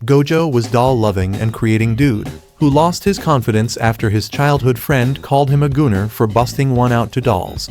Gojo was doll-loving and creating dude, who lost his confidence after his childhood friend called him a gooner for busting one out to dolls.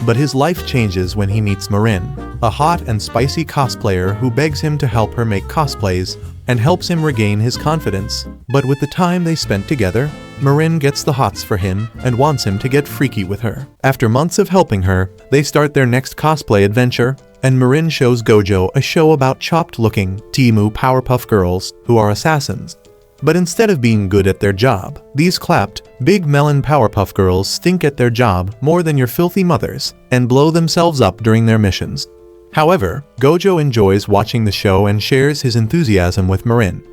But his life changes when he meets Marin, a hot and spicy cosplayer who begs him to help her make cosplays and helps him regain his confidence. But with the time they spent together, Marin gets the hots for him and wants him to get freaky with her. After months of helping her, they start their next cosplay adventure, and Marin shows Gojo a show about chopped-looking Temu Powerpuff Girls who are assassins. But instead of being good at their job, these clapped, big melon Powerpuff Girls stink at their job more than your filthy mothers and blow themselves up during their missions. However, Gojo enjoys watching the show and shares his enthusiasm with Marin.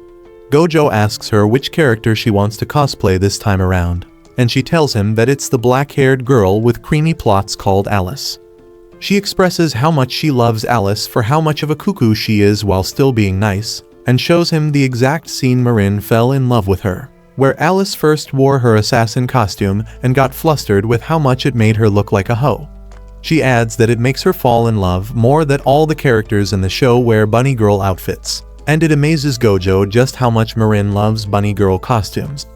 Gojo asks her which character she wants to cosplay this time around, and she tells him that it's the black-haired girl with creamy plots called Alice. She expresses how much she loves Alice for how much of a cuckoo she is while still being nice, and shows him the exact scene Marin fell in love with her, where Alice first wore her assassin costume and got flustered with how much it made her look like a hoe. She adds that it makes her fall in love more that all the characters in the show wear bunny girl outfits, and it amazes Gojo just how much Marin loves bunny girl costumes.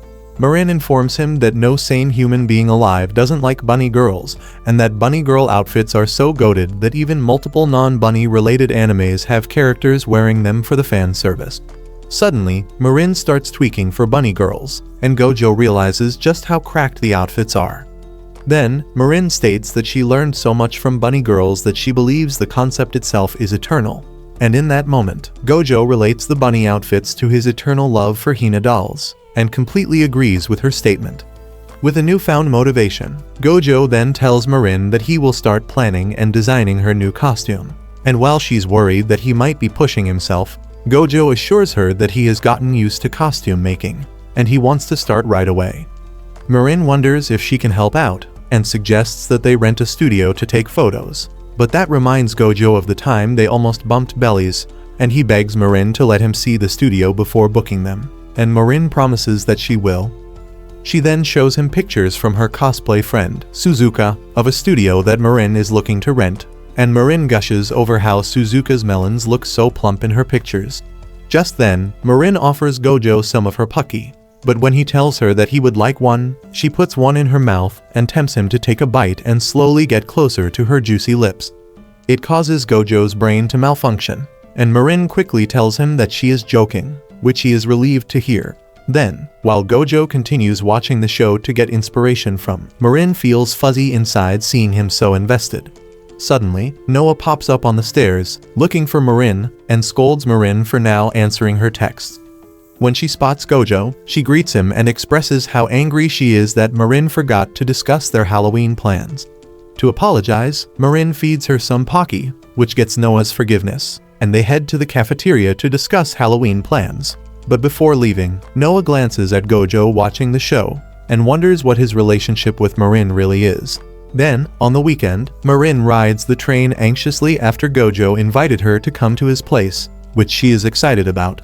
Marin informs him that no sane human being alive doesn't like bunny girls, and that bunny girl outfits are so goated that even multiple non-bunny related animes have characters wearing them for the fan service. Suddenly, Marin starts tweaking for bunny girls, and Gojo realizes just how cracked the outfits are. Then, Marin states that she learned so much from bunny girls that she believes the concept itself is eternal. And in that moment, Gojo relates the bunny outfits to his eternal love for Hina dolls, and completely agrees with her statement. With a newfound motivation, Gojo then tells Marin that he will start planning and designing her new costume. And while she's worried that he might be pushing himself, Gojo assures her that he has gotten used to costume making, and he wants to start right away. Marin wonders if she can help out, and suggests that they rent a studio to take photos. But that reminds Gojo of the time they almost bumped bellies, and he begs Marin to let him see the studio before booking them, and Marin promises that she will. She then shows him pictures from her cosplay friend, Suzuka, of a studio that Marin is looking to rent, and Marin gushes over how Suzuka's melons look so plump in her pictures. Just then, Marin offers Gojo some of her pucky, but when he tells her that he would like one, she puts one in her mouth and tempts him to take a bite and slowly get closer to her juicy lips. It causes Gojo's brain to malfunction, and Marin quickly tells him that she is joking, which he is relieved to hear. Then, while Gojo continues watching the show to get inspiration from, Marin feels fuzzy inside seeing him so invested. Suddenly, Noah pops up on the stairs, looking for Marin, and scolds Marin for now answering her texts. When she spots Gojo, she greets him and expresses how angry she is that Marin forgot to discuss their Halloween plans. To apologize, Marin feeds her some Pocky, which gets Noah's forgiveness, and they head to the cafeteria to discuss Halloween plans. But before leaving, Noah glances at Gojo watching the show, and wonders what his relationship with Marin really is. Then, on the weekend, Marin rides the train anxiously after Gojo invited her to come to his place, which she is excited about.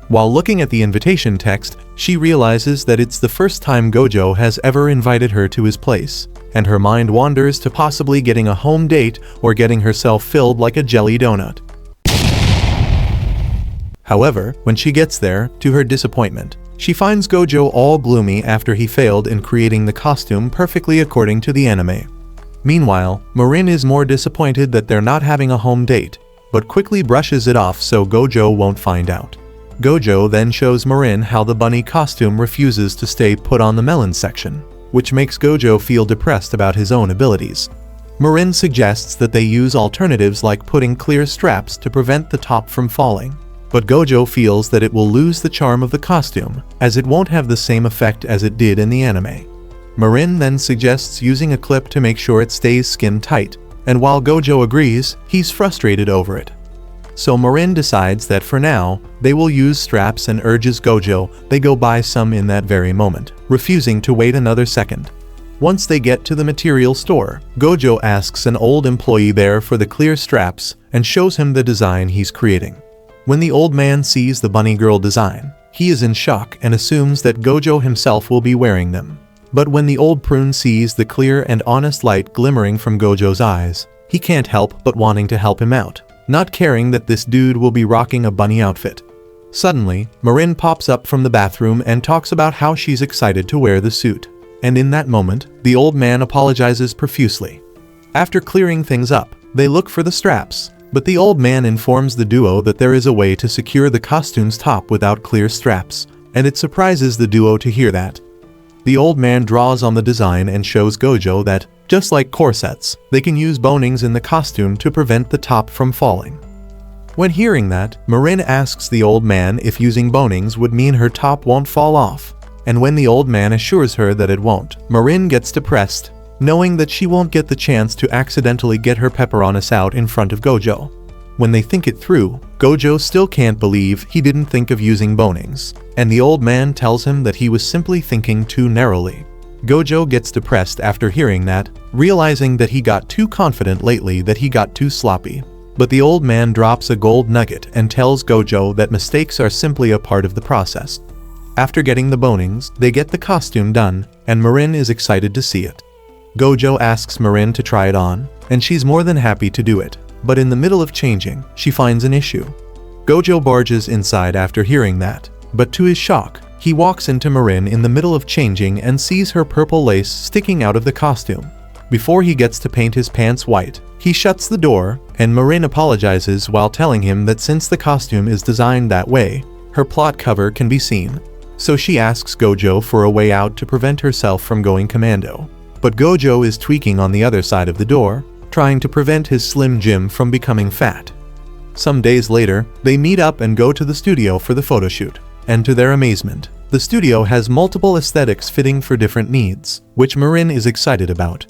While looking at the invitation text, she realizes that it's the first time Gojo has ever invited her to his place, and her mind wanders to possibly getting a home date or getting herself filled like a jelly donut. However, when she gets there, to her disappointment, she finds Gojo all gloomy after he failed in creating the costume perfectly according to the anime. Meanwhile, Marin is more disappointed that they're not having a home date, but quickly brushes it off so Gojo won't find out. Gojo then shows Marin how the bunny costume refuses to stay put on the melon section, which makes Gojo feel depressed about his own abilities. Marin suggests that they use alternatives like putting clear straps to prevent the top from falling, but Gojo feels that it will lose the charm of the costume, as it won't have the same effect as it did in the anime. Marin then suggests using a clip to make sure it stays skin tight, and while Gojo agrees, he's frustrated over it. So Marin decides that for now, they will use straps and urges Gojo they go buy some in that very moment, refusing to wait another second. Once they get to the material store, Gojo asks an old employee there for the clear straps and shows him the design he's creating. When the old man sees the bunny girl design, he is in shock and assumes that Gojo himself will be wearing them. But when the old prune sees the clear and honest light glimmering from Gojo's eyes, he can't help but wanting to help him out, not caring that this dude will be rocking a bunny outfit. Suddenly, Marin pops up from the bathroom and talks about how she's excited to wear the suit. And in that moment, the old man apologizes profusely. After clearing things up, they look for the straps, but the old man informs the duo that there is a way to secure the costume's top without clear straps, and it surprises the duo to hear that. The old man draws on the design and shows Gojo that, just like corsets, they can use bonings in the costume to prevent the top from falling. When hearing that, Marin asks the old man if using bonings would mean her top won't fall off, and when the old man assures her that it won't, Marin gets depressed, knowing that she won't get the chance to accidentally get her pepperonis out in front of Gojo. When they think it through, Gojo still can't believe he didn't think of using bonings, and the old man tells him that he was simply thinking too narrowly. Gojo gets depressed after hearing that, realizing that he got too confident lately that he got too sloppy. But the old man drops a gold nugget and tells Gojo that mistakes are simply a part of the process. After getting the bonings, they get the costume done, and Marin is excited to see it. Gojo asks Marin to try it on, and she's more than happy to do it, but in the middle of changing, she finds an issue. Gojo barges inside after hearing that, but to his shock, he walks into Marin in the middle of changing and sees her purple lace sticking out of the costume. Before he gets to paint his pants white, he shuts the door, and Marin apologizes while telling him that since the costume is designed that way, her plot cover can be seen. So she asks Gojo for a way out to prevent herself from going commando. But Gojo is tweaking on the other side of the door, trying to prevent his Slim Jim from becoming fat. Some days later, they meet up and go to the studio for the photoshoot. And to their amazement, the studio has multiple aesthetics fitting for different needs, which Marin is excited about.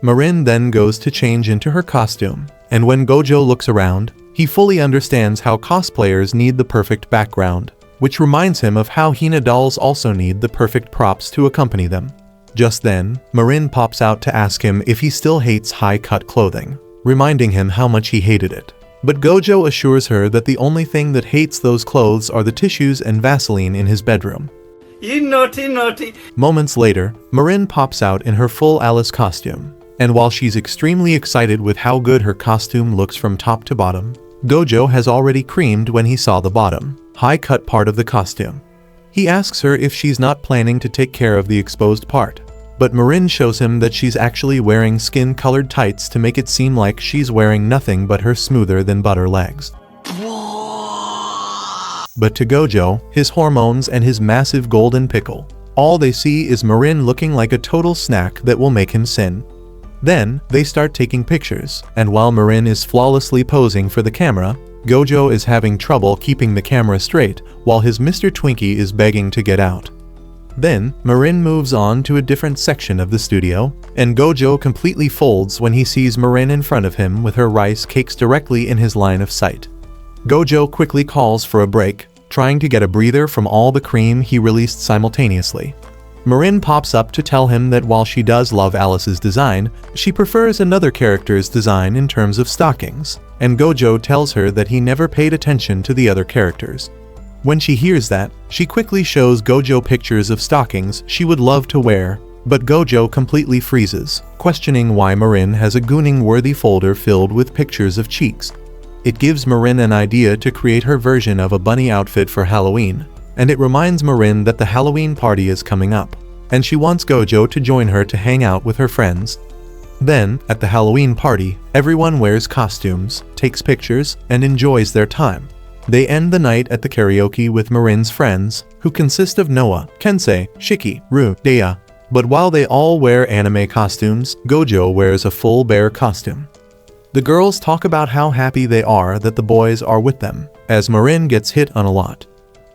Marin then goes to change into her costume, and when Gojo looks around, he fully understands how cosplayers need the perfect background, which reminds him of how Hina dolls also need the perfect props to accompany them. Just then, Marin pops out to ask him if he still hates high-cut clothing, reminding him how much he hated it. But Gojo assures her that the only thing that hates those clothes are the tissues and Vaseline in his bedroom. You naughty. Moments later, Marin pops out in her full Alice costume. And while she's extremely excited with how good her costume looks from top to bottom, Gojo has already creamed when he saw the bottom, high-cut part of the costume. He asks her if she's not planning to take care of the exposed part, but Marin shows him that she's actually wearing skin-colored tights to make it seem like she's wearing nothing but her smoother-than-butter legs. But to Gojo, his hormones and his massive golden pickle, all they see is Marin looking like a total snack that will make him sin. Then, they start taking pictures, and while Marin is flawlessly posing for the camera, Gojo is having trouble keeping the camera straight while his Mr. Twinkie is begging to get out. Then, Marin moves on to a different section of the studio, and Gojo completely folds when he sees Marin in front of him with her rice cakes directly in his line of sight. Gojo quickly calls for a break, trying to get a breather from all the cream he released simultaneously. Marin pops up to tell him that while she does love Alice's design, she prefers another character's design in terms of stockings, and Gojo tells her that he never paid attention to the other characters. When she hears that, she quickly shows Gojo pictures of stockings she would love to wear, but Gojo completely freezes, questioning why Marin has a gooning-worthy folder filled with pictures of cheeks. It gives Marin an idea to create her version of a bunny outfit for Halloween, and it reminds Marin that the Halloween party is coming up, and she wants Gojo to join her to hang out with her friends. Then, at the Halloween party, everyone wears costumes, takes pictures, and enjoys their time. They end the night at the karaoke with Marin's friends, who consist of Noah, Kensei, Shiki, Ru, Dea. But while they all wear anime costumes, Gojo wears a full bear costume. The girls talk about how happy they are that the boys are with them, as Marin gets hit on a lot.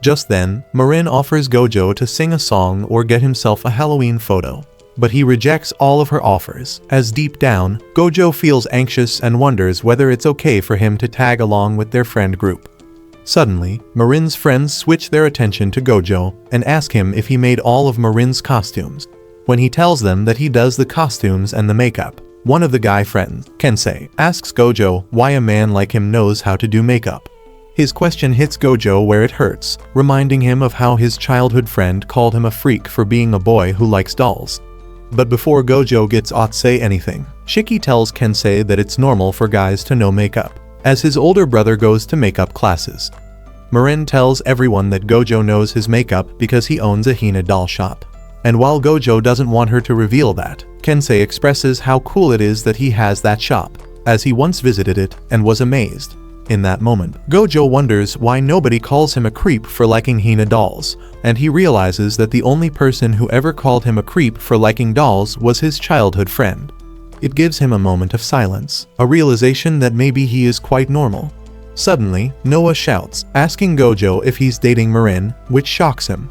Just then, Marin offers Gojo to sing a song or get himself a Halloween photo. But he rejects all of her offers, as deep down, Gojo feels anxious and wonders whether it's okay for him to tag along with their friend group. Suddenly, Marin's friends switch their attention to Gojo and ask him if he made all of Marin's costumes. When he tells them that he does the costumes and the makeup, one of the guy friends, Kensei, asks Gojo why a man like him knows how to do makeup. His question hits Gojo where it hurts, reminding him of how his childhood friend called him a freak for being a boy who likes dolls. But before Gojo gets to say anything, Shiki tells Kensei that it's normal for guys to know makeup, as his older brother goes to makeup classes. Marin tells everyone that Gojo knows his makeup because he owns a Hina doll shop. And while Gojo doesn't want her to reveal that, Kensei expresses how cool it is that he has that shop, as he once visited it and was amazed. In that moment, Gojo wonders why nobody calls him a creep for liking Hina dolls, and he realizes that the only person who ever called him a creep for liking dolls was his childhood friend. It gives him a moment of silence, a realization that maybe he is quite normal. Suddenly, Noah shouts, asking Gojo if he's dating Marin, which shocks him.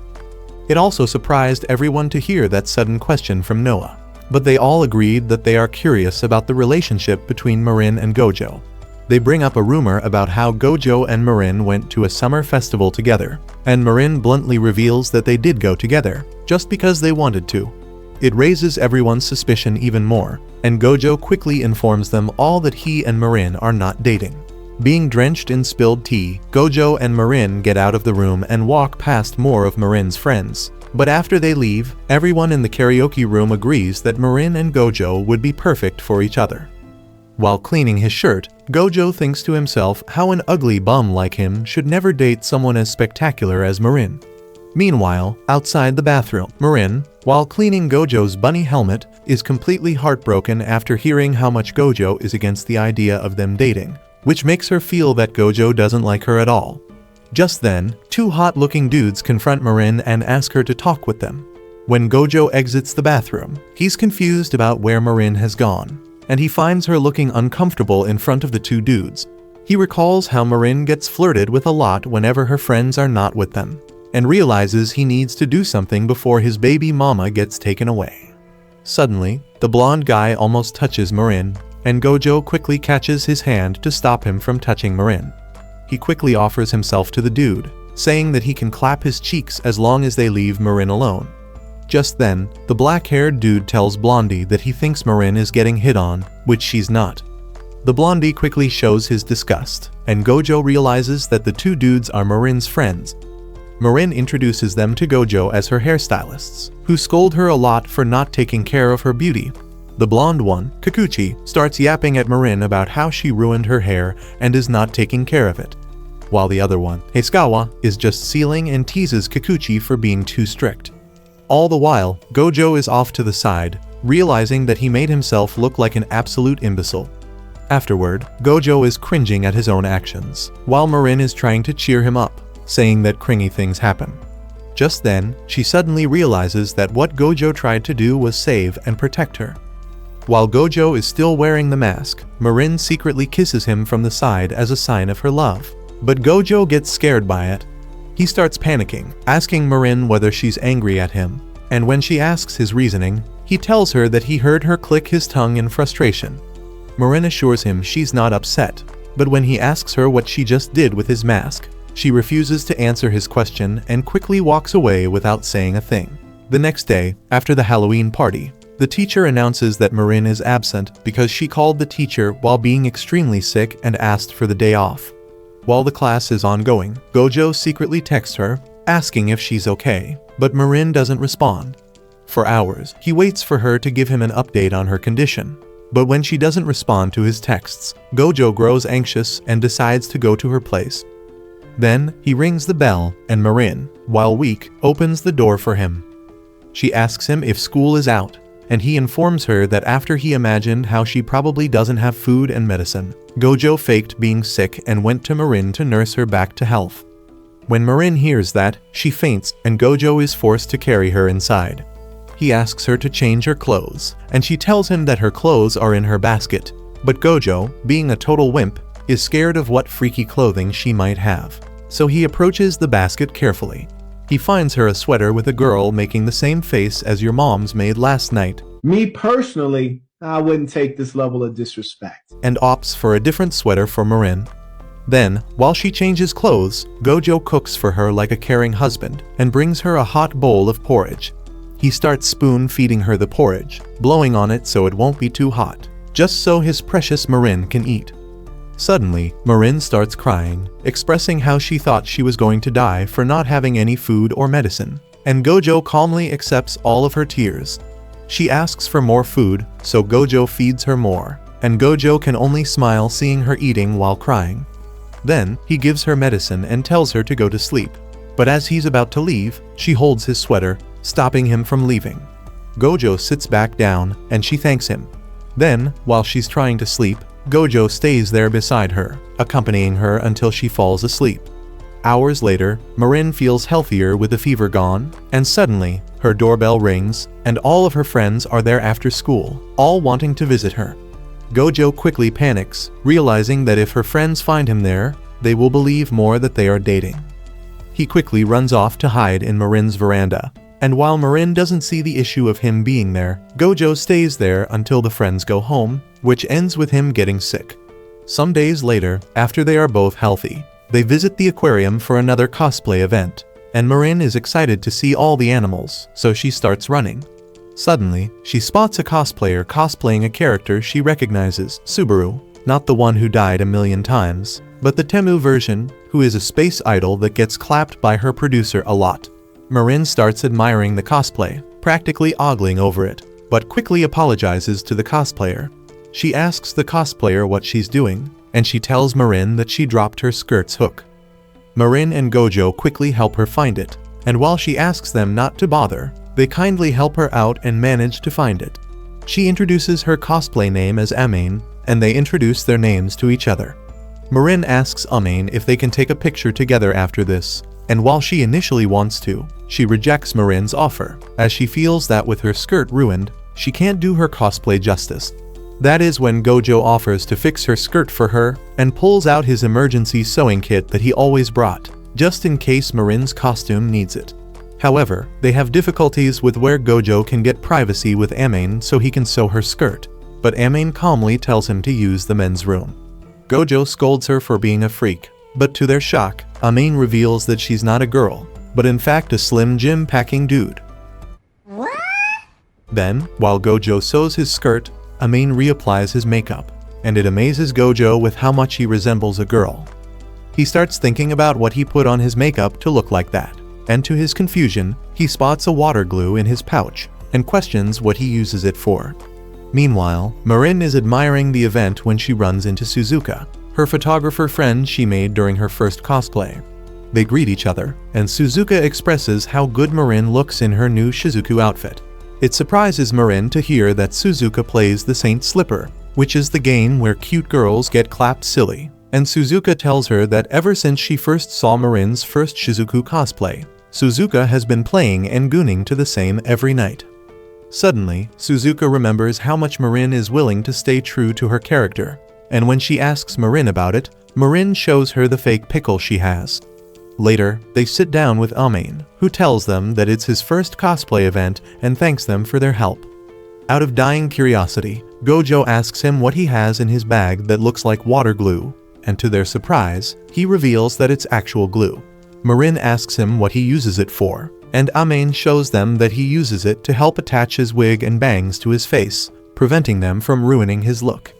It also surprised everyone to hear that sudden question from Noah, but they all agreed that they are curious about the relationship between Marin and Gojo. They bring up a rumor about how Gojo and Marin went to a summer festival together, and Marin bluntly reveals that they did go together, just because they wanted to. It raises everyone's suspicion even more, and Gojo quickly informs them all that he and Marin are not dating. Being drenched in spilled tea, Gojo and Marin get out of the room and walk past more of Marin's friends. But after they leave, everyone in the karaoke room agrees that Marin and Gojo would be perfect for each other. While cleaning his shirt, Gojo thinks to himself how an ugly bum like him should never date someone as spectacular as Marin. Meanwhile, outside the bathroom, Marin, while cleaning Gojo's bunny helmet, is completely heartbroken after hearing how much Gojo is against the idea of them dating, which makes her feel that Gojo doesn't like her at all. Just then, two hot-looking dudes confront Marin and ask her to talk with them. When Gojo exits the bathroom, he's confused about where Marin has gone, and he finds her looking uncomfortable in front of the two dudes. He recalls how Marin gets flirted with a lot whenever her friends are not with them, and realizes he needs to do something before his baby mama gets taken away. Suddenly, the blonde guy almost touches Marin, and Gojo quickly catches his hand to stop him from touching Marin. He quickly offers himself to the dude, saying that he can clap his cheeks as long as they leave Marin alone. Just then, the black-haired dude tells Blondie that he thinks Marin is getting hit on, which she's not. The Blondie quickly shows his disgust, and Gojo realizes that the two dudes are Marin's friends. Marin introduces them to Gojo as her hairstylists, who scold her a lot for not taking care of her beauty. The blonde one, Kikuchi, starts yapping at Marin about how she ruined her hair and is not taking care of it, while the other one, Heisukawa, is just sealing and teases Kikuchi for being too strict. All the while, Gojo is off to the side, realizing that he made himself look like an absolute imbecile. Afterward, Gojo is cringing at his own actions, while Marin is trying to cheer him up, saying that cringy things happen. Just then, she suddenly realizes that what Gojo tried to do was save and protect her. While Gojo is still wearing the mask, Marin secretly kisses him from the side as a sign of her love. But Gojo gets scared by it. He starts panicking, asking Marin whether she's angry at him, and when she asks his reasoning, he tells her that he heard her click his tongue in frustration. Marin assures him she's not upset, but when he asks her what she just did with his mask, she refuses to answer his question and quickly walks away without saying a thing. The next day, after the Halloween party, the teacher announces that Marin is absent because she called the teacher while being extremely sick and asked for the day off. While the class is ongoing, Gojo secretly texts her, asking if she's okay, but Marin doesn't respond. For hours, he waits for her to give him an update on her condition, but when she doesn't respond to his texts, Gojo grows anxious and decides to go to her place. Then, he rings the bell, and Marin, while weak, opens the door for him. She asks him if school is out, and he informs her that after he imagined how she probably doesn't have food and medicine, Gojo faked being sick and went to Marin to nurse her back to health. When Marin hears that, she faints and Gojo is forced to carry her inside. He asks her to change her clothes, and she tells him that her clothes are in her basket, but Gojo, being a total wimp, is scared of what freaky clothing she might have. So he approaches the basket carefully. He finds her a sweater with a girl making the same face as your mom's made last night. Me personally, I wouldn't take this level of disrespect. And opts for a different sweater for Marin. Then, while she changes clothes, Gojo cooks for her like a caring husband and brings her a hot bowl of porridge. He starts spoon-feeding her the porridge, blowing on it so it won't be too hot, just so his precious Marin can eat. Suddenly, Marin starts crying, expressing how she thought she was going to die for not having any food or medicine, and Gojo calmly accepts all of her tears. She asks for more food, so Gojo feeds her more, and Gojo can only smile seeing her eating while crying. Then, he gives her medicine and tells her to go to sleep. But as he's about to leave, she holds his sweater, stopping him from leaving. Gojo sits back down, and she thanks him. Then, while she's trying to sleep, Gojo stays there beside her, accompanying her until she falls asleep. Hours later, Marin feels healthier with the fever gone, and suddenly, her doorbell rings, and all of her friends are there after school, all wanting to visit her. Gojo quickly panics, realizing that if her friends find him there, they will believe more that they are dating. He quickly runs off to hide in Marin's veranda, and while Marin doesn't see the issue of him being there, Gojo stays there until the friends go home, which ends with him getting sick. Some days later, after they are both healthy, they visit the aquarium for another cosplay event, and Marin is excited to see all the animals, so she starts running. Suddenly, she spots a cosplayer cosplaying a character she recognizes, Subaru, not the one who died a million times, but the Temu version, who is a space idol that gets clapped by her producer a lot. Marin starts admiring the cosplay, practically ogling over it, but quickly apologizes to the cosplayer. She asks the cosplayer what she's doing, and she tells Marin that she dropped her skirt's hook. Marin and Gojo quickly help her find it, and while she asks them not to bother, they kindly help her out and manage to find it. She introduces her cosplay name as Amain, and they introduce their names to each other. Marin asks Amain if they can take a picture together after this, and while she initially wants to, she rejects Marin's offer, as she feels that with her skirt ruined, she can't do her cosplay justice. That is when Gojo offers to fix her skirt for her, and pulls out his emergency sewing kit that he always brought, just in case Marin's costume needs it. However, they have difficulties with where Gojo can get privacy with Amain so he can sew her skirt, but Amain calmly tells him to use the men's room. Gojo scolds her for being a freak, but to their shock, Amain reveals that she's not a girl, but in fact a slim gym-packing dude. What? Then, while Gojo sews his skirt, Amain reapplies his makeup, and it amazes Gojo with how much he resembles a girl. He starts thinking about what he put on his makeup to look like that, and to his confusion, he spots a water glue in his pouch, and questions what he uses it for. Meanwhile, Marin is admiring the event when she runs into Suzuka, her photographer friend she made during her first cosplay. They greet each other, and Suzuka expresses how good Marin looks in her new Shizuku outfit. It surprises Marin to hear that Suzuka plays the Saint Slipper, which is the game where cute girls get clapped silly, and Suzuka tells her that ever since she first saw Marin's first Shizuku cosplay, Suzuka has been playing and gooning to the same every night. Suddenly, Suzuka remembers how much Marin is willing to stay true to her character, and when she asks Marin about it, Marin shows her the fake pickle she has. Later, they sit down with Amain, who tells them that it's his first cosplay event and thanks them for their help. Out of dying curiosity, Gojo asks him what he has in his bag that looks like water glue, and to their surprise, he reveals that it's actual glue. Marin asks him what he uses it for, and Amain shows them that he uses it to help attach his wig and bangs to his face, preventing them from ruining his look.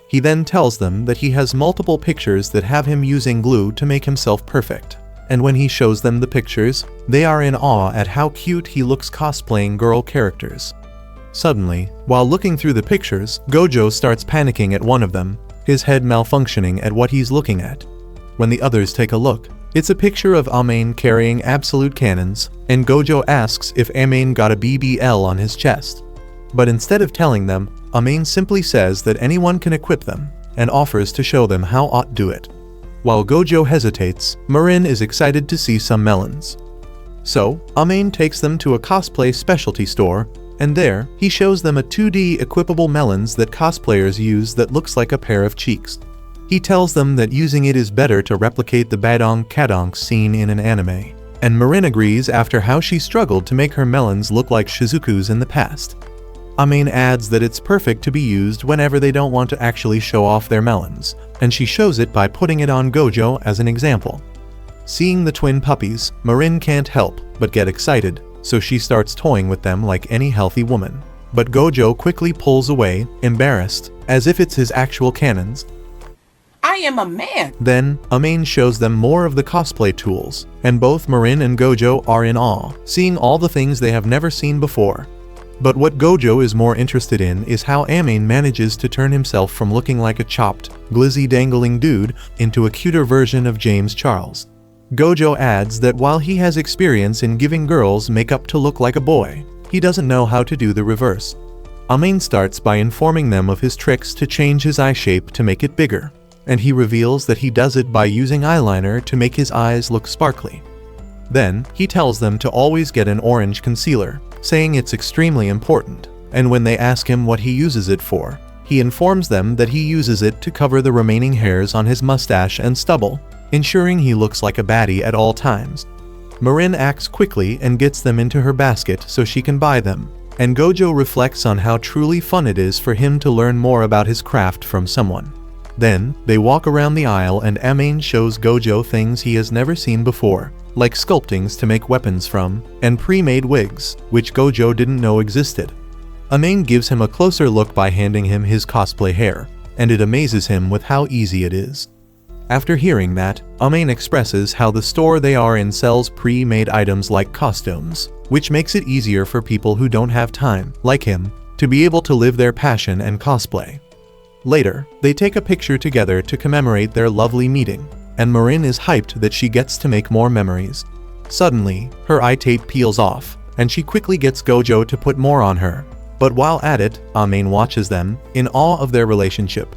He then tells them that he has multiple pictures that have him using glue to make himself perfect, and when he shows them the pictures, they are in awe at how cute he looks cosplaying girl characters. Suddenly, while looking through the pictures, Gojo starts panicking at one of them, his head malfunctioning at what he's looking at. When the others take a look, it's a picture of Amain carrying absolute cannons, and Gojo asks if Amain got a BBL on his chest. But instead of telling them, Amain simply says that anyone can equip them, and offers to show them how ought do it. While Gojo hesitates, Marin is excited to see some melons. So, Amain takes them to a cosplay specialty store, and there, he shows them a 2D equipable melons that cosplayers use that looks like a pair of cheeks. He tells them that using it is better to replicate the badonk kadonk scene in an anime, and Marin agrees after how she struggled to make her melons look like Shizuku's in the past. Amain adds that it's perfect to be used whenever they don't want to actually show off their melons, and she shows it by putting it on Gojo as an example. Seeing the twin puppies, Marin can't help but get excited, so she starts toying with them like any healthy woman. But Gojo quickly pulls away, embarrassed, as if it's his actual cannons. I am a man! Then, Amain shows them more of the cosplay tools, and both Marin and Gojo are in awe, seeing all the things they have never seen before. But what Gojo is more interested in is how Amain manages to turn himself from looking like a chopped, glizzy dangling dude into a cuter version of James Charles. Gojo adds that while he has experience in giving girls makeup to look like a boy, he doesn't know how to do the reverse. Amain starts by informing them of his tricks to change his eye shape to make it bigger, and he reveals that he does it by using eyeliner to make his eyes look sparkly. Then, he tells them to always get an orange concealer, saying it's extremely important, and when they ask him what he uses it for, he informs them that he uses it to cover the remaining hairs on his mustache and stubble, ensuring he looks like a baddie at all times. Marin acts quickly and gets them into her basket so she can buy them, and Gojo reflects on how truly fun it is for him to learn more about his craft from someone. Then, they walk around the aisle and Amain shows Gojo things he has never seen before, like sculptings to make weapons from, and pre-made wigs, which Gojo didn't know existed. Amain gives him a closer look by handing him his cosplay hair, and it amazes him with how easy it is. After hearing that, Amain expresses how the store they are in sells pre-made items like costumes, which makes it easier for people who don't have time, like him, to be able to live their passion and cosplay. Later, they take a picture together to commemorate their lovely meeting, and Marin is hyped that she gets to make more memories. Suddenly, her eye tape peels off, and she quickly gets Gojo to put more on her. But while at it, Amain watches them, in awe of their relationship.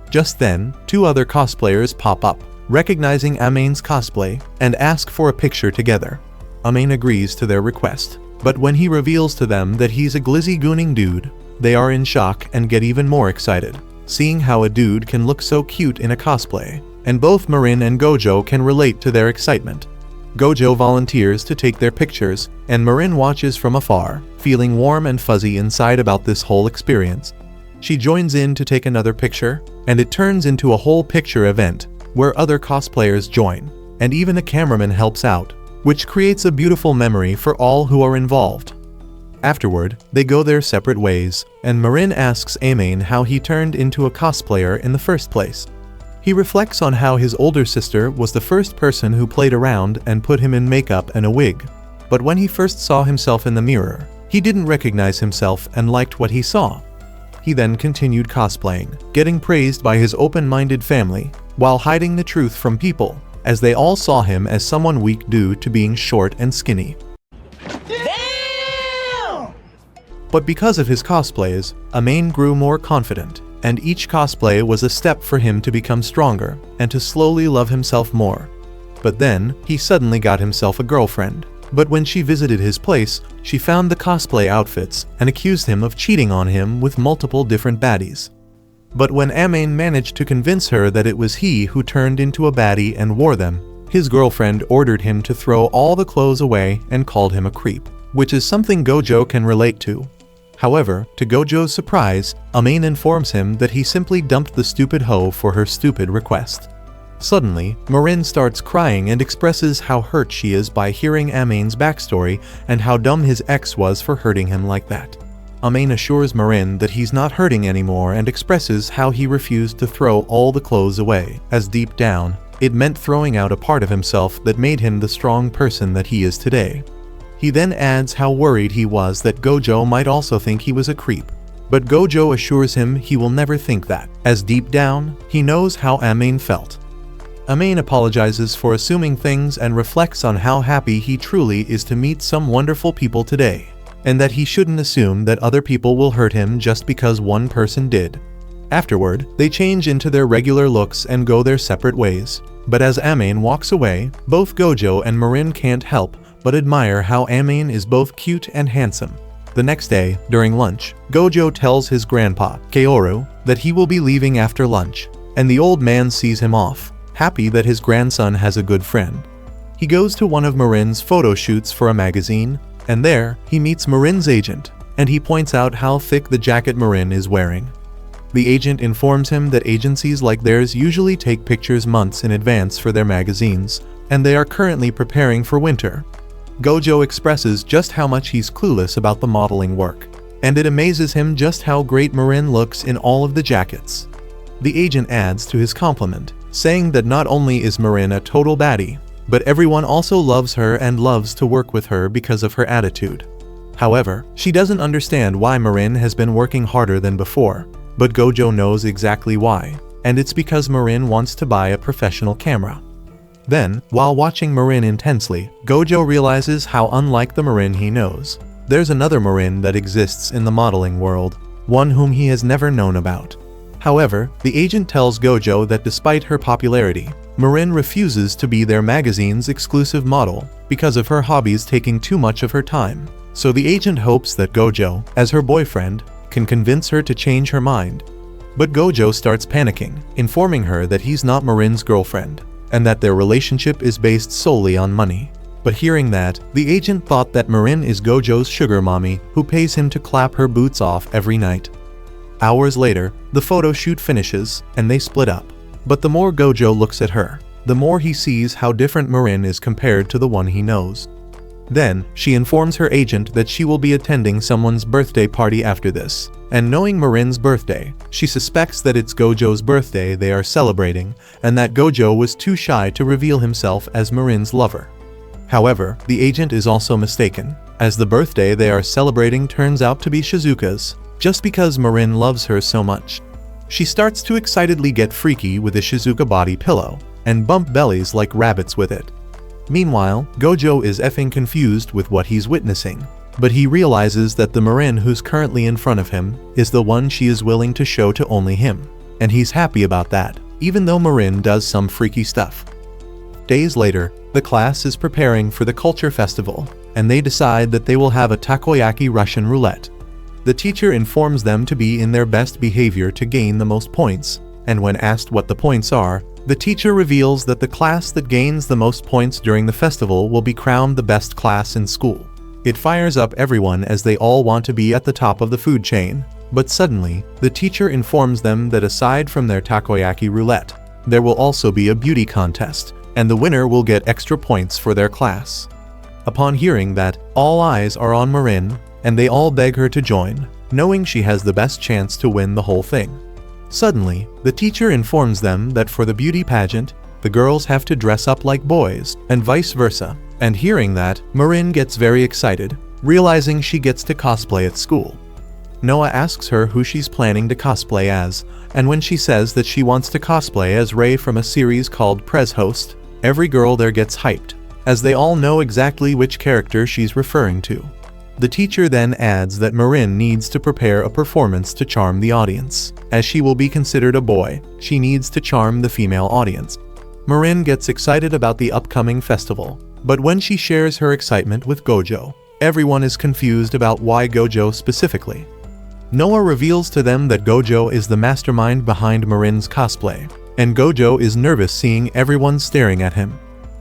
Just then, two other cosplayers pop up, recognizing Amain's cosplay, and ask for a picture together. Amain agrees to their request, but when he reveals to them that he's a glizzy gooning dude, they are in shock and get even more excited, seeing how a dude can look so cute in a cosplay, and both Marin and Gojo can relate to their excitement. Gojo volunteers to take their pictures, and Marin watches from afar, feeling warm and fuzzy inside about this whole experience. She joins in to take another picture, and it turns into a whole picture event, where other cosplayers join, and even a cameraman helps out, which creates a beautiful memory for all who are involved. Afterward, they go their separate ways, and Marin asks Amain how he turned into a cosplayer in the first place. He reflects on how his older sister was the first person who played around and put him in makeup and a wig. But when he first saw himself in the mirror, he didn't recognize himself and liked what he saw. He then continued cosplaying, getting praised by his open-minded family, while hiding the truth from people, as they all saw him as someone weak due to being short and skinny. Damn! But because of his cosplays, Amain grew more confident, and each cosplay was a step for him to become stronger and to slowly love himself more. But then, he suddenly got himself a girlfriend. But when she visited his place, she found the cosplay outfits and accused him of cheating on him with multiple different baddies. But when Amain managed to convince her that it was he who turned into a baddie and wore them, his girlfriend ordered him to throw all the clothes away and called him a creep, which is something Gojo can relate to. However, to Gojo's surprise, Amain informs him that he simply dumped the stupid hoe for her stupid request. Suddenly, Marin starts crying and expresses how hurt she is by hearing Amain's backstory and how dumb his ex was for hurting him like that. Amain assures Marin that he's not hurting anymore and expresses how he refused to throw all the clothes away, as deep down, it meant throwing out a part of himself that made him the strong person that he is today. He then adds how worried he was that Gojo might also think he was a creep. But Gojo assures him he will never think that, as deep down, he knows how Amain felt. Amain apologizes for assuming things and reflects on how happy he truly is to meet some wonderful people today, and that he shouldn't assume that other people will hurt him just because one person did. Afterward, they change into their regular looks and go their separate ways. But as Amain walks away, both Gojo and Marin can't help but admire how Amain is both cute and handsome. The next day, during lunch, Gojo tells his grandpa, Kaoru, that he will be leaving after lunch, and the old man sees him off, happy that his grandson has a good friend. He goes to one of Marin's photo shoots for a magazine, and there, he meets Marin's agent, and he points out how thick the jacket Marin is wearing. The agent informs him that agencies like theirs usually take pictures months in advance for their magazines, and they are currently preparing for winter. Gojo expresses just how much he's clueless about the modeling work, and it amazes him just how great Marin looks in all of the jackets. The agent adds to his compliment, saying that not only is Marin a total baddie, but everyone also loves her and loves to work with her because of her attitude. However, she doesn't understand why Marin has been working harder than before, but Gojo knows exactly why, and it's because Marin wants to buy a professional camera. Then, while watching Marin intensely, Gojo realizes how unlike the Marin he knows. There's another Marin that exists in the modeling world, one whom he has never known about. However, the agent tells Gojo that despite her popularity, Marin refuses to be their magazine's exclusive model because of her hobbies taking too much of her time. So the agent hopes that Gojo, as her boyfriend, can convince her to change her mind. But Gojo starts panicking, informing her that he's not Marin's girlfriend, and that their relationship is based solely on money. But hearing that, the agent thought that Marin is Gojo's sugar mommy who pays him to clap her boots off every night. Hours later, the photo shoot finishes, and they split up. But the more Gojo looks at her, the more he sees how different Marin is compared to the one he knows. Then, she informs her agent that she will be attending someone's birthday party after this, and knowing Marin's birthday, she suspects that it's Gojo's birthday they are celebrating, and that Gojo was too shy to reveal himself as Marin's lover. However, the agent is also mistaken, as the birthday they are celebrating turns out to be Shizuka's, just because Marin loves her so much. She starts to excitedly get freaky with a Shizuka body pillow, and bump bellies like rabbits with it. Meanwhile, Gojo is effing confused with what he's witnessing, but he realizes that the Marin who's currently in front of him is the one she is willing to show to only him, and he's happy about that, even though Marin does some freaky stuff. Days later, the class is preparing for the culture festival, and they decide that they will have a takoyaki Russian roulette. The teacher informs them to be in their best behavior to gain the most points, and when asked what the points are, the teacher reveals that the class that gains the most points during the festival will be crowned the best class in school. It fires up everyone as they all want to be at the top of the food chain, but suddenly, the teacher informs them that aside from their takoyaki roulette, there will also be a beauty contest, and the winner will get extra points for their class. Upon hearing that, all eyes are on Marin, and they all beg her to join, knowing she has the best chance to win the whole thing. Suddenly, the teacher informs them that for the beauty pageant, the girls have to dress up like boys, and vice versa. And hearing that, Marin gets very excited, realizing she gets to cosplay at school. Noah asks her who she's planning to cosplay as, and when she says that she wants to cosplay as Rei from a series called Prez Host, every girl there gets hyped, as they all know exactly which character she's referring to. The teacher then adds that Marin needs to prepare a performance to charm the audience. As she will be considered a boy, she needs to charm the female audience. Marin gets excited about the upcoming festival, but when she shares her excitement with Gojo, everyone is confused about why Gojo specifically. Noah reveals to them that Gojo is the mastermind behind Marin's cosplay, and Gojo is nervous seeing everyone staring at him.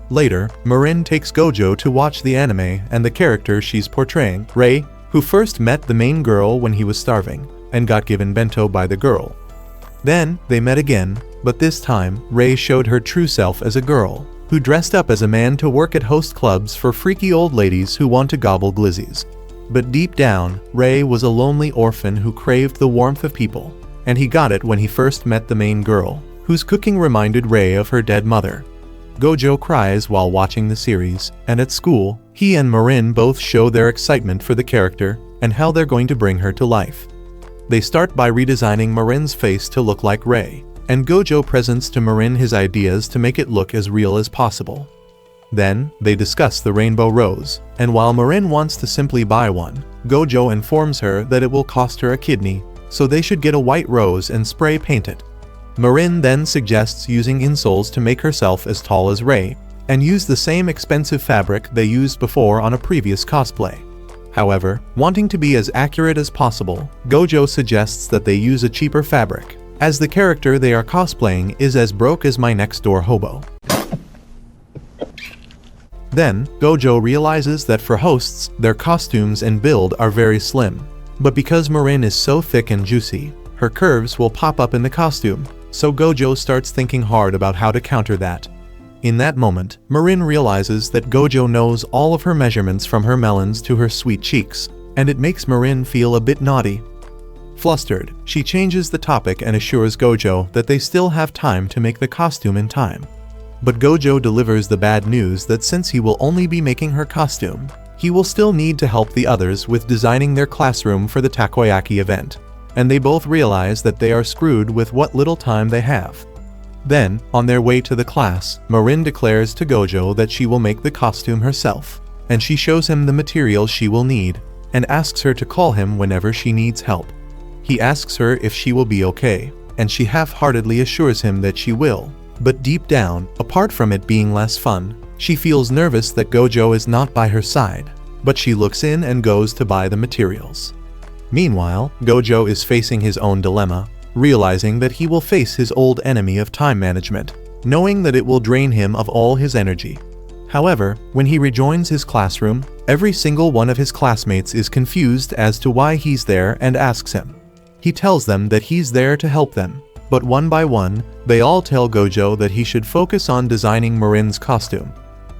Later, Marin takes Gojo to watch the anime and the character she's portraying, Rei, who first met the main girl when he was starving, and got given bento by the girl. Then, they met again, but this time, Rei showed her true self as a girl, who dressed up as a man to work at host clubs for freaky old ladies who want to gobble glizzies. But deep down, Rei was a lonely orphan who craved the warmth of people, and he got it when he first met the main girl, whose cooking reminded Rei of her dead mother. Gojo cries while watching the series, and at school, he and Marin both show their excitement for the character and how they're going to bring her to life. They start by redesigning Marin's face to look like Rei, and Gojo presents to Marin his ideas to make it look as real as possible. Then, they discuss the rainbow rose, and while Marin wants to simply buy one, Gojo informs her that it will cost her a kidney, so they should get a white rose and spray paint it. Marin then suggests using insoles to make herself as tall as Rei, and use the same expensive fabric they used before on a previous cosplay. However, wanting to be as accurate as possible, Gojo suggests that they use a cheaper fabric, as the character they are cosplaying is as broke as my next-door hobo. Then, Gojo realizes that for hosts, their costumes and build are very slim. But because Marin is so thick and juicy, her curves will pop up in the costume, so Gojo starts thinking hard about how to counter that. In that moment, Marin realizes that Gojo knows all of her measurements from her melons to her sweet cheeks, and it makes Marin feel a bit naughty. Flustered, she changes the topic and assures Gojo that they still have time to make the costume in time. But Gojo delivers the bad news that since he will only be making her costume, he will still need to help the others with designing their classroom for the takoyaki event, and they both realize that they are screwed with what little time they have. Then, on their way to the class, Marin declares to Gojo that she will make the costume herself, and she shows him the materials she will need, and asks her to call him whenever she needs help. He asks her if she will be okay, and she half-heartedly assures him that she will. But deep down, apart from it being less fun, she feels nervous that Gojo is not by her side, but she looks in and goes to buy the materials. Meanwhile, Gojo is facing his own dilemma, realizing that he will face his old enemy of time management, knowing that it will drain him of all his energy. However, when he rejoins his classroom, every single one of his classmates is confused as to why he's there and asks him. He tells them that he's there to help them, but one by one, they all tell Gojo that he should focus on designing Marin's costume.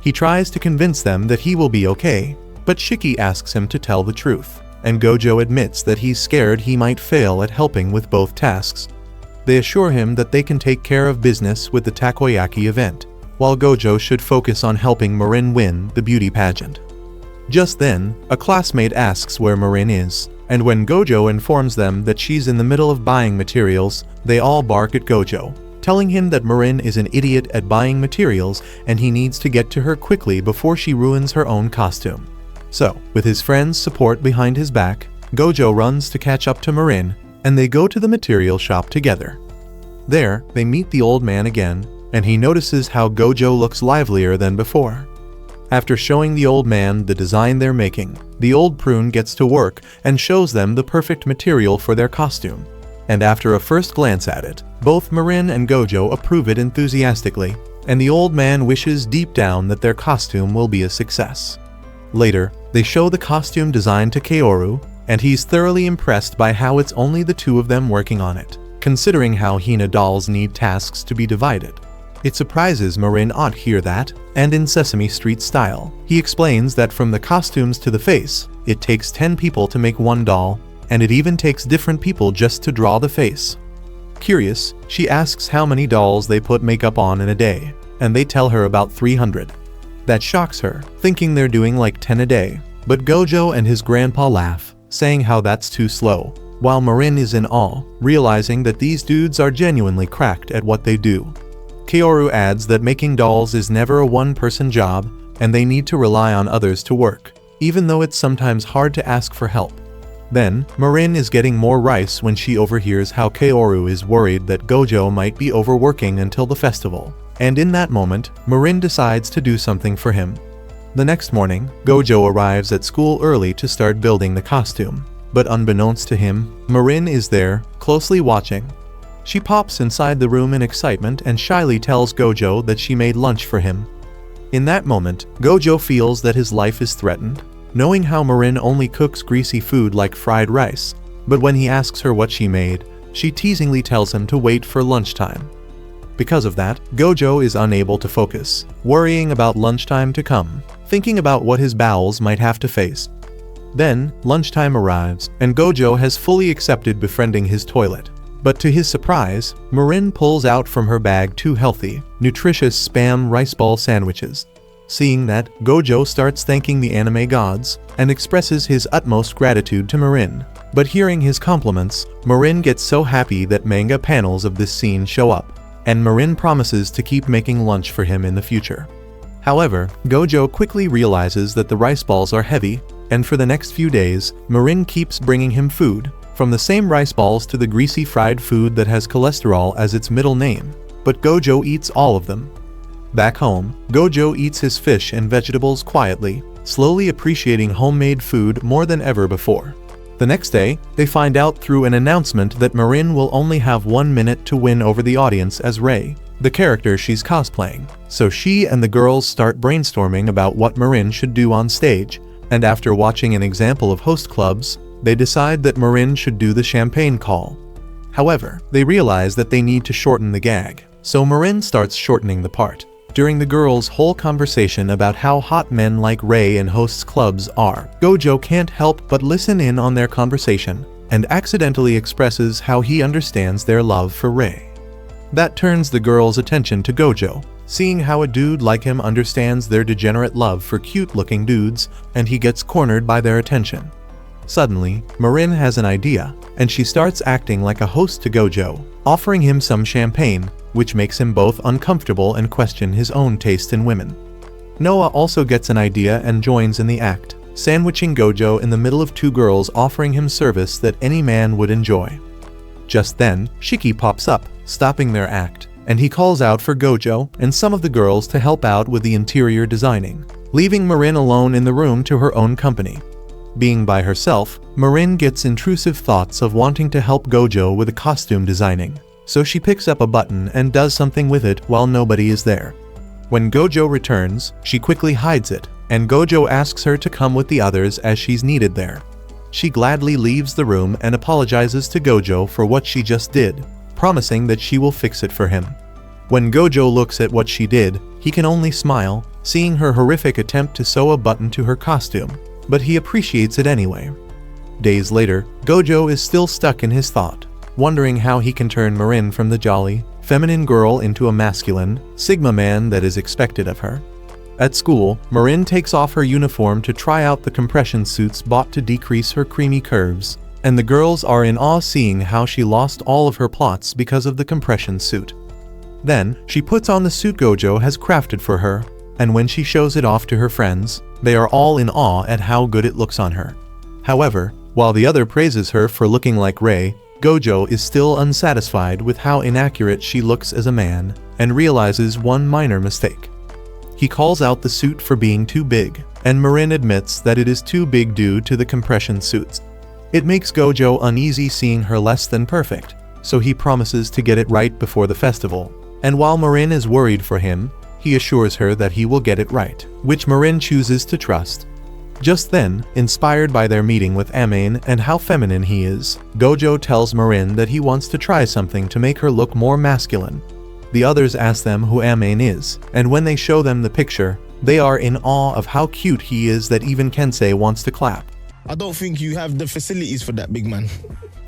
He tries to convince them that he will be okay, but Shiki asks him to tell the truth, and Gojo admits that he's scared he might fail at helping with both tasks. They assure him that they can take care of business with the takoyaki event, while Gojo should focus on helping Marin win the beauty pageant. Just then, a classmate asks where Marin is, and when Gojo informs them that she's in the middle of buying materials, they all bark at Gojo, telling him that Marin is an idiot at buying materials and he needs to get to her quickly before she ruins her own costume. So, with his friend's support behind his back, Gojo runs to catch up to Marin, and they go to the material shop together. There, they meet the old man again, and he notices how Gojo looks livelier than before. After showing the old man the design they're making, the old prune gets to work and shows them the perfect material for their costume. And after a first glance at it, both Marin and Gojo approve it enthusiastically, and the old man wishes deep down that their costume will be a success. Later, they show the costume design to Kaoru, and he's thoroughly impressed by how it's only the two of them working on it, considering how Hina dolls need tasks to be divided. It surprises Marin to hear that, and in Sesame Street style, he explains that from the costumes to the face, it takes 10 people to make one doll, and it even takes different people just to draw the face. Curious, she asks how many dolls they put makeup on in a day, and they tell her about 300. That shocks her, thinking they're doing like 10 a day, but Gojo and his grandpa laugh, saying how that's too slow, while Marin is in awe, realizing that these dudes are genuinely cracked at what they do. Kaoru adds that making dolls is never a one-person job, and they need to rely on others to work, even though it's sometimes hard to ask for help. Then, Marin is getting more rice when she overhears how Kaoru is worried that Gojo might be overworking until the festival, and in that moment, Marin decides to do something for him. The next morning, Gojo arrives at school early to start building the costume, but unbeknownst to him, Marin is there, closely watching. She pops inside the room in excitement and shyly tells Gojo that she made lunch for him. In that moment, Gojo feels that his life is threatened, knowing how Marin only cooks greasy food like fried rice, but when he asks her what she made, she teasingly tells him to wait for lunchtime. Because of that, Gojo is unable to focus, worrying about lunchtime to come, thinking about what his bowels might have to face. Then, lunchtime arrives, and Gojo has fully accepted befriending his toilet. But to his surprise, Marin pulls out from her bag 2 healthy, nutritious Spam rice ball sandwiches. Seeing that, Gojo starts thanking the anime gods, and expresses his utmost gratitude to Marin. But hearing his compliments, Marin gets so happy that manga panels of this scene show up, and Marin promises to keep making lunch for him in the future. However, Gojo quickly realizes that the rice balls are heavy, and for the next few days, Marin keeps bringing him food, from the same rice balls to the greasy fried food that has cholesterol as its middle name, but Gojo eats all of them. Back home, Gojo eats his fish and vegetables quietly, slowly appreciating homemade food more than ever before. The next day, they find out through an announcement that Marin will only have 1 minute to win over the audience as Rei, the character she's cosplaying, so she and the girls start brainstorming about what Marin should do on stage, and after watching an example of host clubs, they decide that Marin should do the champagne call. However, they realize that they need to shorten the gag, so Marin starts shortening the part. During the girls' whole conversation about how hot men like Rei and hosts clubs are, Gojo can't help but listen in on their conversation, and accidentally expresses how he understands their love for Rei. That turns the girls' attention to Gojo, seeing how a dude like him understands their degenerate love for cute-looking dudes, and he gets cornered by their attention. Suddenly, Marin has an idea, and she starts acting like a host to Gojo, offering him some champagne, which makes him both uncomfortable and question his own taste in women. Noah also gets an idea and joins in the act, sandwiching Gojo in the middle of two girls offering him service that any man would enjoy. Just then, Shiki pops up, stopping their act, and he calls out for Gojo and some of the girls to help out with the interior designing, leaving Marin alone in the room to her own company. Being by herself, Marin gets intrusive thoughts of wanting to help Gojo with the costume designing, so she picks up a button and does something with it while nobody is there. When Gojo returns, she quickly hides it, and Gojo asks her to come with the others as she's needed there. She gladly leaves the room and apologizes to Gojo for what she just did, promising that she will fix it for him. When Gojo looks at what she did, he can only smile, seeing her horrific attempt to sew a button to her costume, but he appreciates it anyway. Days later, Gojo is still stuck in his thought, wondering how he can turn Marin from the jolly, feminine girl into a masculine, Sigma man that is expected of her. At school, Marin takes off her uniform to try out the compression suits bought to decrease her creamy curves, and the girls are in awe seeing how she lost all of her plots because of the compression suit. Then, she puts on the suit Gojo has crafted for her, and when she shows it off to her friends, they are all in awe at how good it looks on her. However, while the other praises her for looking like Rei, Gojo is still unsatisfied with how inaccurate she looks as a man, and realizes one minor mistake. He calls out the suit for being too big, and Marin admits that it is too big due to the compression suits. It makes Gojo uneasy seeing her less than perfect, so he promises to get it right before the festival, and while Marin is worried for him, he assures her that he will get it right, which Marin chooses to trust. Just then, inspired by their meeting with Amain and how feminine he is, Gojo tells Marin that he wants to try something to make her look more masculine. The others ask them who Amain is, and when they show them the picture, they are in awe of how cute he is that even Kensei wants to clap. I don't think you have the facilities for that, big man.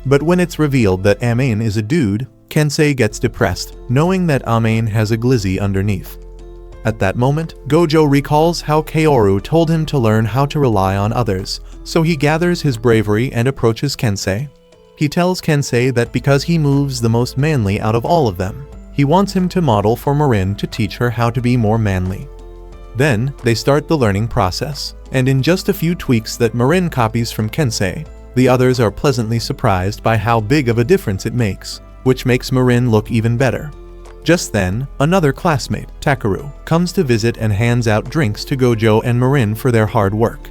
But when it's revealed that Amain is a dude, Kensei gets depressed, knowing that Amain has a glizzy underneath. At that moment, Gojo recalls how Kaoru told him to learn how to rely on others, so he gathers his bravery and approaches Kensei. He tells Kensei that because he moves the most manly out of all of them, he wants him to model for Marin to teach her how to be more manly. Then, they start the learning process, and in just a few tweaks that Marin copies from Kensei, the others are pleasantly surprised by how big of a difference it makes, which makes Marin look even better. Just then, another classmate, Takeru, comes to visit and hands out drinks to Gojo and Marin for their hard work.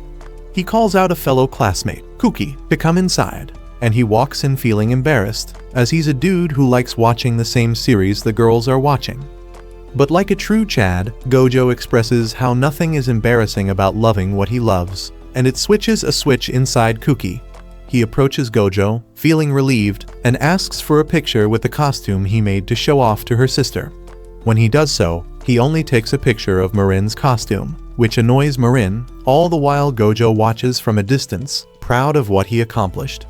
He calls out a fellow classmate, Kuki, to come inside, and he walks in feeling embarrassed, as he's a dude who likes watching the same series the girls are watching. But like a true Chad, Gojo expresses how nothing is embarrassing about loving what he loves, and it switches a switch inside Kuki. He approaches Gojo, feeling relieved, and asks for a picture with the costume he made to show off to her sister. When he does so, he only takes a picture of Marin's costume, which annoys Marin, all the while Gojo watches from a distance, proud of what he accomplished.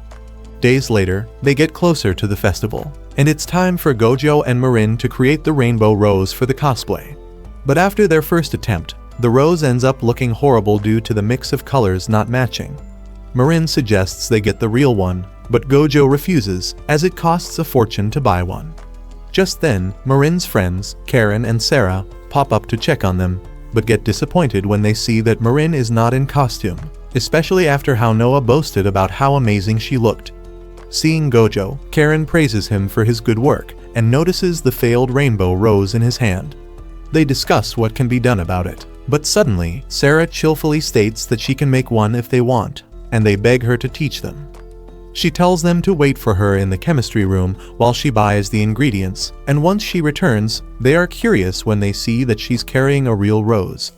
Days later, they get closer to the festival, and it's time for Gojo and Marin to create the rainbow rose for the cosplay. But after their first attempt, the rose ends up looking horrible due to the mix of colors not matching. Marin suggests they get the real one, but Gojo refuses, as it costs a fortune to buy one. Just then, Marin's friends, Karen and Sarah, pop up to check on them, but get disappointed when they see that Marin is not in costume, especially after how Noah boasted about how amazing she looked. Seeing Gojo, Karen praises him for his good work and notices the failed rainbow rose in his hand. They discuss what can be done about it, but suddenly, Sarah cheerfully states that she can make one if they want, and they beg her to teach them. She tells them to wait for her in the chemistry room while she buys the ingredients, and once she returns, they are curious when they see that she's carrying a real rose.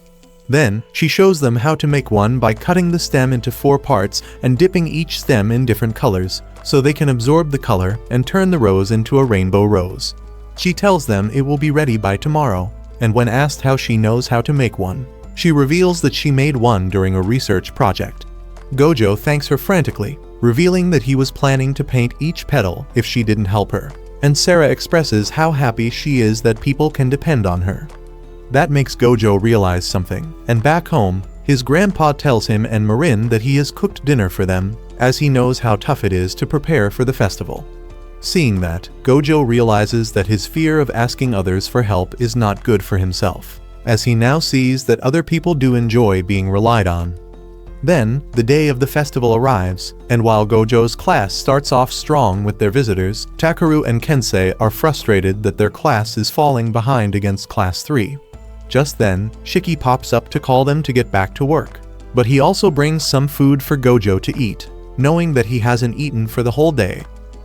Then, she shows them how to make one by cutting the stem into 4 parts and dipping each stem in different colors, so they can absorb the color and turn the rose into a rainbow rose. She tells them it will be ready by tomorrow, and when asked how she knows how to make one, she reveals that she made one during a research project. Gojo thanks her frantically, revealing that he was planning to paint each petal if she didn't help her, and Sarah expresses how happy she is that people can depend on her. That makes Gojo realize something, and back home, his grandpa tells him and Marin that he has cooked dinner for them, as he knows how tough it is to prepare for the festival. Seeing that, Gojo realizes that his fear of asking others for help is not good for himself, as he now sees that other people do enjoy being relied on. Then, the day of the festival arrives, and while Gojo's class starts off strong with their visitors, Takeru and Kensei are frustrated that their class is falling behind against Class 3. Just then, Shiki pops up to call them to get back to work. But he also brings some food for Gojo to eat, knowing that he hasn't eaten for the whole day.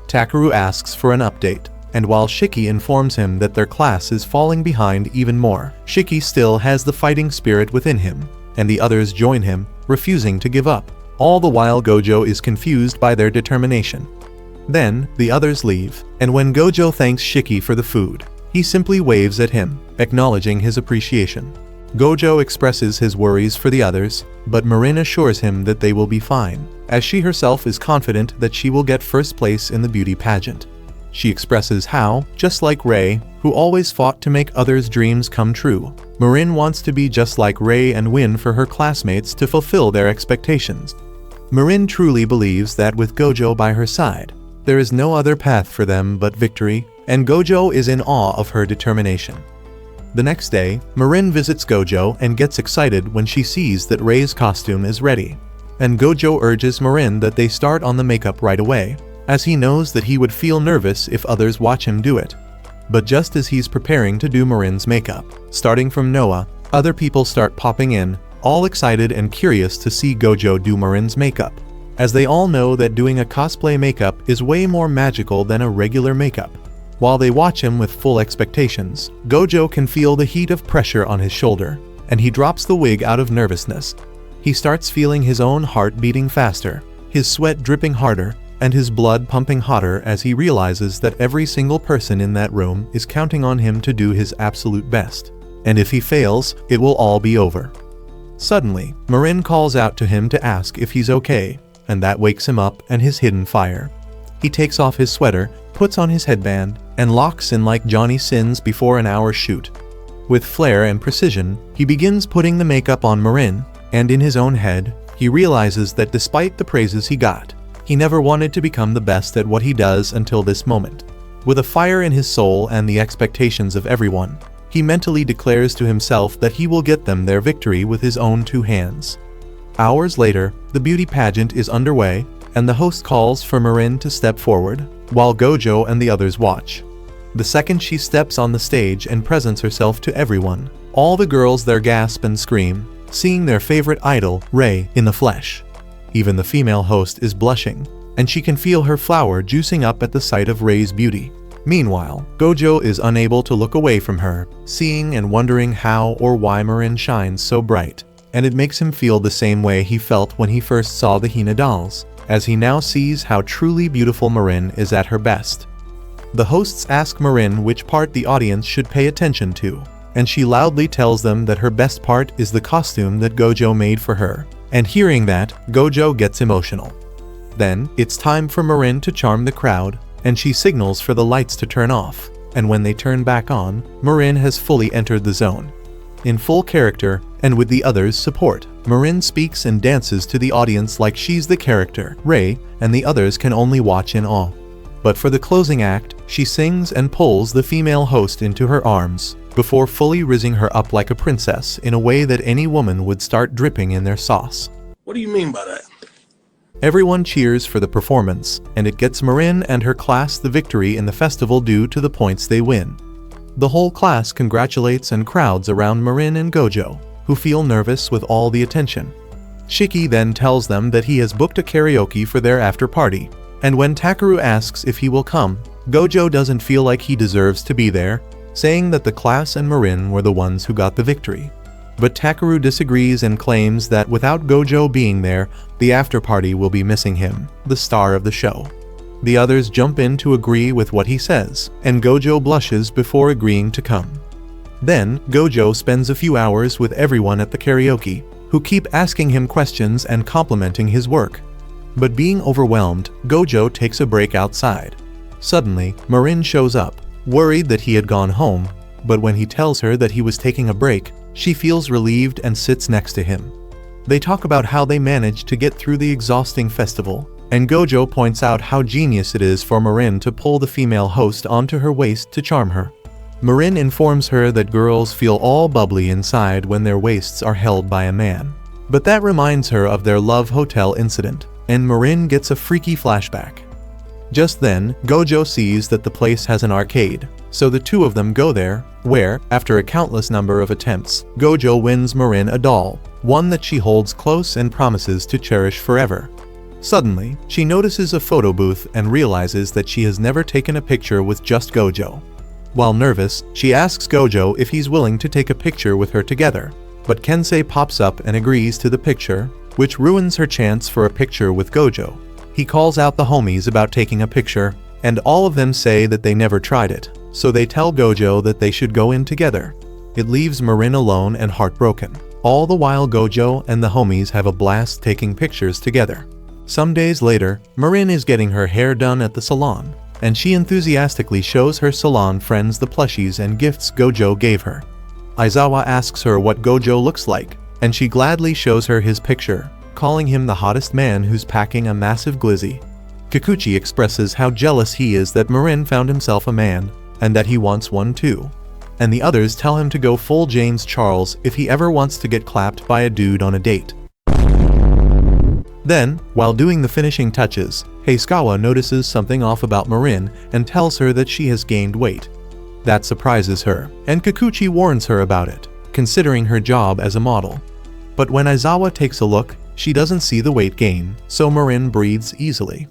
Takeru asks for an update, and while Shiki informs him that their class is falling behind even more, Shiki still has the fighting spirit within him, and the others join him, refusing to give up. All the while Gojo is confused by their determination. Then, the others leave, and when Gojo thanks Shiki for the food, he simply waves at him, acknowledging his appreciation. Gojo expresses his worries for the others, but Marin assures him that they will be fine, as she herself is confident that she will get first place in the beauty pageant. She expresses how, just like Rei, who always fought to make others' dreams come true, Marin wants to be just like Rei and win for her classmates to fulfill their expectations. Marin truly believes that with Gojo by her side, there is no other path for them but victory, and Gojo is in awe of her determination. The next day, Marin visits Gojo and gets excited when she sees that Rei's costume is ready. And Gojo urges Marin that they start on the makeup right away, as he knows that he would feel nervous if others watch him do it. But just as he's preparing to do Marin's makeup, starting from Noah, other people start popping in, all excited and curious to see Gojo do Marin's makeup, as they all know that doing a cosplay makeup is way more magical than a regular makeup. While they watch him with full expectations, Gojo can feel the heat of pressure on his shoulder, and he drops the wig out of nervousness. He starts feeling his own heart beating faster, his sweat dripping harder, and his blood pumping hotter as he realizes that every single person in that room is counting on him to do his absolute best. And if he fails, it will all be over. Suddenly, Marin calls out to him to ask if he's okay, and that wakes him up and his hidden fire. He takes off his sweater, puts on his headband, and locks in like Johnny Sins before an hour shoot. With flair and precision, he begins putting the makeup on Marin, and in his own head, he realizes that despite the praises he got, he never wanted to become the best at what he does until this moment. With a fire in his soul and the expectations of everyone, he mentally declares to himself that he will get them their victory with his own two hands. Hours later, the beauty pageant is underway, and the host calls for Marin to step forward, while Gojo and the others watch. The second she steps on the stage and presents herself to everyone, all the girls there gasp and scream, seeing their favorite idol, Rei, in the flesh. Even the female host is blushing, and she can feel her flower juicing up at the sight of Rei's beauty. Meanwhile, Gojo is unable to look away from her, seeing and wondering how or why Marin shines so bright, and it makes him feel the same way he felt when he first saw the Hina dolls, as he now sees how truly beautiful Marin is at her best. The hosts ask Marin which part the audience should pay attention to, and she loudly tells them that her best part is the costume that Gojo made for her, and hearing that, Gojo gets emotional. Then, it's time for Marin to charm the crowd, and she signals for the lights to turn off, and when they turn back on, Marin has fully entered the zone. In full character, and with the others' support, Marin speaks and dances to the audience like she's the character, Rei, and the others can only watch in awe. But for the closing act, she sings and pulls the female host into her arms, before fully raising her up like a princess in a way that any woman would start dripping in their sauce. What do you mean by that? Everyone cheers for the performance, and it gets Marin and her class the victory in the festival due to the points they win. The whole class congratulates and crowds around Marin and Gojo, who feel nervous with all the attention. Shiki then tells them that he has booked a karaoke for their after party, and when Takeru asks if he will come, Gojo doesn't feel like he deserves to be there, saying that the class and Marin were the ones who got the victory. But Takeru disagrees and claims that without Gojo being there, the after party will be missing him, the star of the show. The others jump in to agree with what he says, and Gojo blushes before agreeing to come. Then, Gojo spends a few hours with everyone at the karaoke, who keep asking him questions and complimenting his work. But being overwhelmed, Gojo takes a break outside. Suddenly, Marin shows up, worried that he had gone home, but when he tells her that he was taking a break, she feels relieved and sits next to him. They talk about how they managed to get through the exhausting festival, and Gojo points out how genius it is for Marin to pull the female host onto her waist to charm her. Marin informs her that girls feel all bubbly inside when their waists are held by a man. But that reminds her of their love hotel incident, and Marin gets a freaky flashback. Just then, Gojo sees that the place has an arcade, so the two of them go there, where, after a countless number of attempts, Gojo wins Marin a doll, one that she holds close and promises to cherish forever. Suddenly, she notices a photo booth and realizes that she has never taken a picture with just Gojo. While nervous, she asks Gojo if he's willing to take a picture with her together, but Kensei pops up and agrees to the picture, which ruins her chance for a picture with Gojo. He calls out the homies about taking a picture, and all of them say that they never tried it, so they tell Gojo that they should go in together. It leaves Marin alone and heartbroken. All the while Gojo and the homies have a blast taking pictures together. Some days later, Marin is getting her hair done at the salon, and she enthusiastically shows her salon friends the plushies and gifts Gojo gave her. Aizawa asks her what Gojo looks like, and she gladly shows her his picture, calling him the hottest man who's packing a massive glizzy. Kikuchi expresses how jealous he is that Marin found himself a man, and that he wants one too. And the others tell him to go full James Charles if he ever wants to get clapped by a dude on a date. Then, while doing the finishing touches, Heisukawa notices something off about Marin and tells her that she has gained weight. That surprises her, and Kikuchi warns her about it, considering her job as a model. But when Aizawa takes a look, she doesn't see the weight gain, so Marin breathes easily.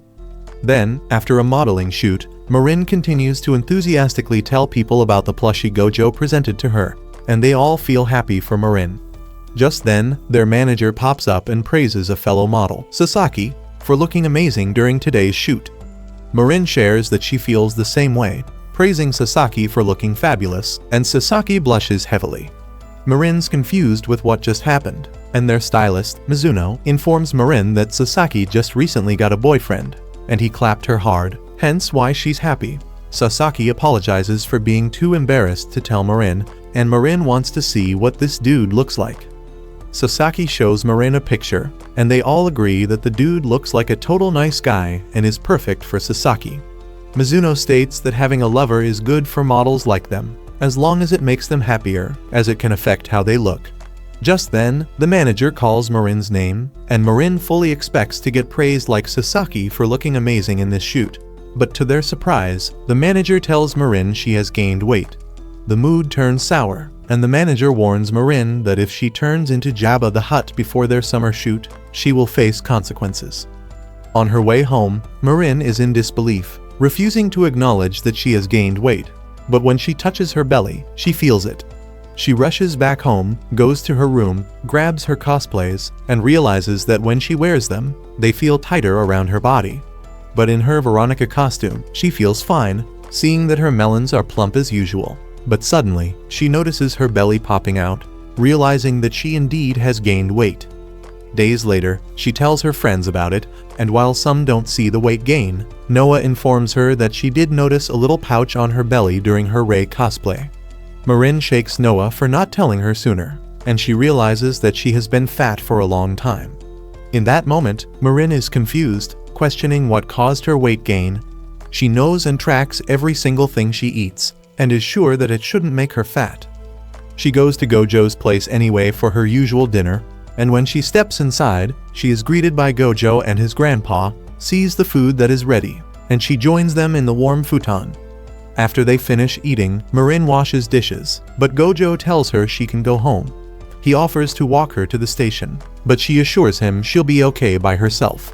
Then, after a modeling shoot, Marin continues to enthusiastically tell people about the plushie Gojo presented to her, and they all feel happy for Marin. Just then, their manager pops up and praises a fellow model, Sasaki, for looking amazing during today's shoot. Marin shares that she feels the same way, praising Sasaki for looking fabulous, and Sasaki blushes heavily. Marin's confused with what just happened, and their stylist, Mizuno, informs Marin that Sasaki just recently got a boyfriend, and he clapped her hard, hence why she's happy. Sasaki apologizes for being too embarrassed to tell Marin, and Marin wants to see what this dude looks like. Sasaki shows Marin a picture, and they all agree that the dude looks like a total nice guy and is perfect for Sasaki. Mizuno states that having a lover is good for models like them, as long as it makes them happier, as it can affect how they look. Just then, the manager calls Marin's name, and Marin fully expects to get praised like Sasaki for looking amazing in this shoot. But to their surprise, the manager tells Marin she has gained weight. The mood turns sour, and the manager warns Marin that if she turns into Jabba the Hutt before their summer shoot, she will face consequences. On her way home, Marin is in disbelief, refusing to acknowledge that she has gained weight. But when she touches her belly, she feels it. She rushes back home, goes to her room, grabs her cosplays, and realizes that when she wears them, they feel tighter around her body. But in her Veronica costume, she feels fine, seeing that her melons are plump as usual. But suddenly, she notices her belly popping out, realizing that she indeed has gained weight. Days later, she tells her friends about it, and while some don't see the weight gain, Noah informs her that she did notice a little pouch on her belly during her Rei cosplay. Marin shakes Noah for not telling her sooner, and she realizes that she has been fat for a long time. In that moment, Marin is confused, questioning what caused her weight gain. She knows and tracks every single thing she eats, and is sure that it shouldn't make her fat. She goes to Gojo's place anyway for her usual dinner, and when she steps inside, she is greeted by Gojo and his grandpa, sees the food that is ready, and she joins them in the warm futon. After they finish eating, Marin washes dishes, but Gojo tells her she can go home. He offers to walk her to the station, but she assures him she'll be okay by herself.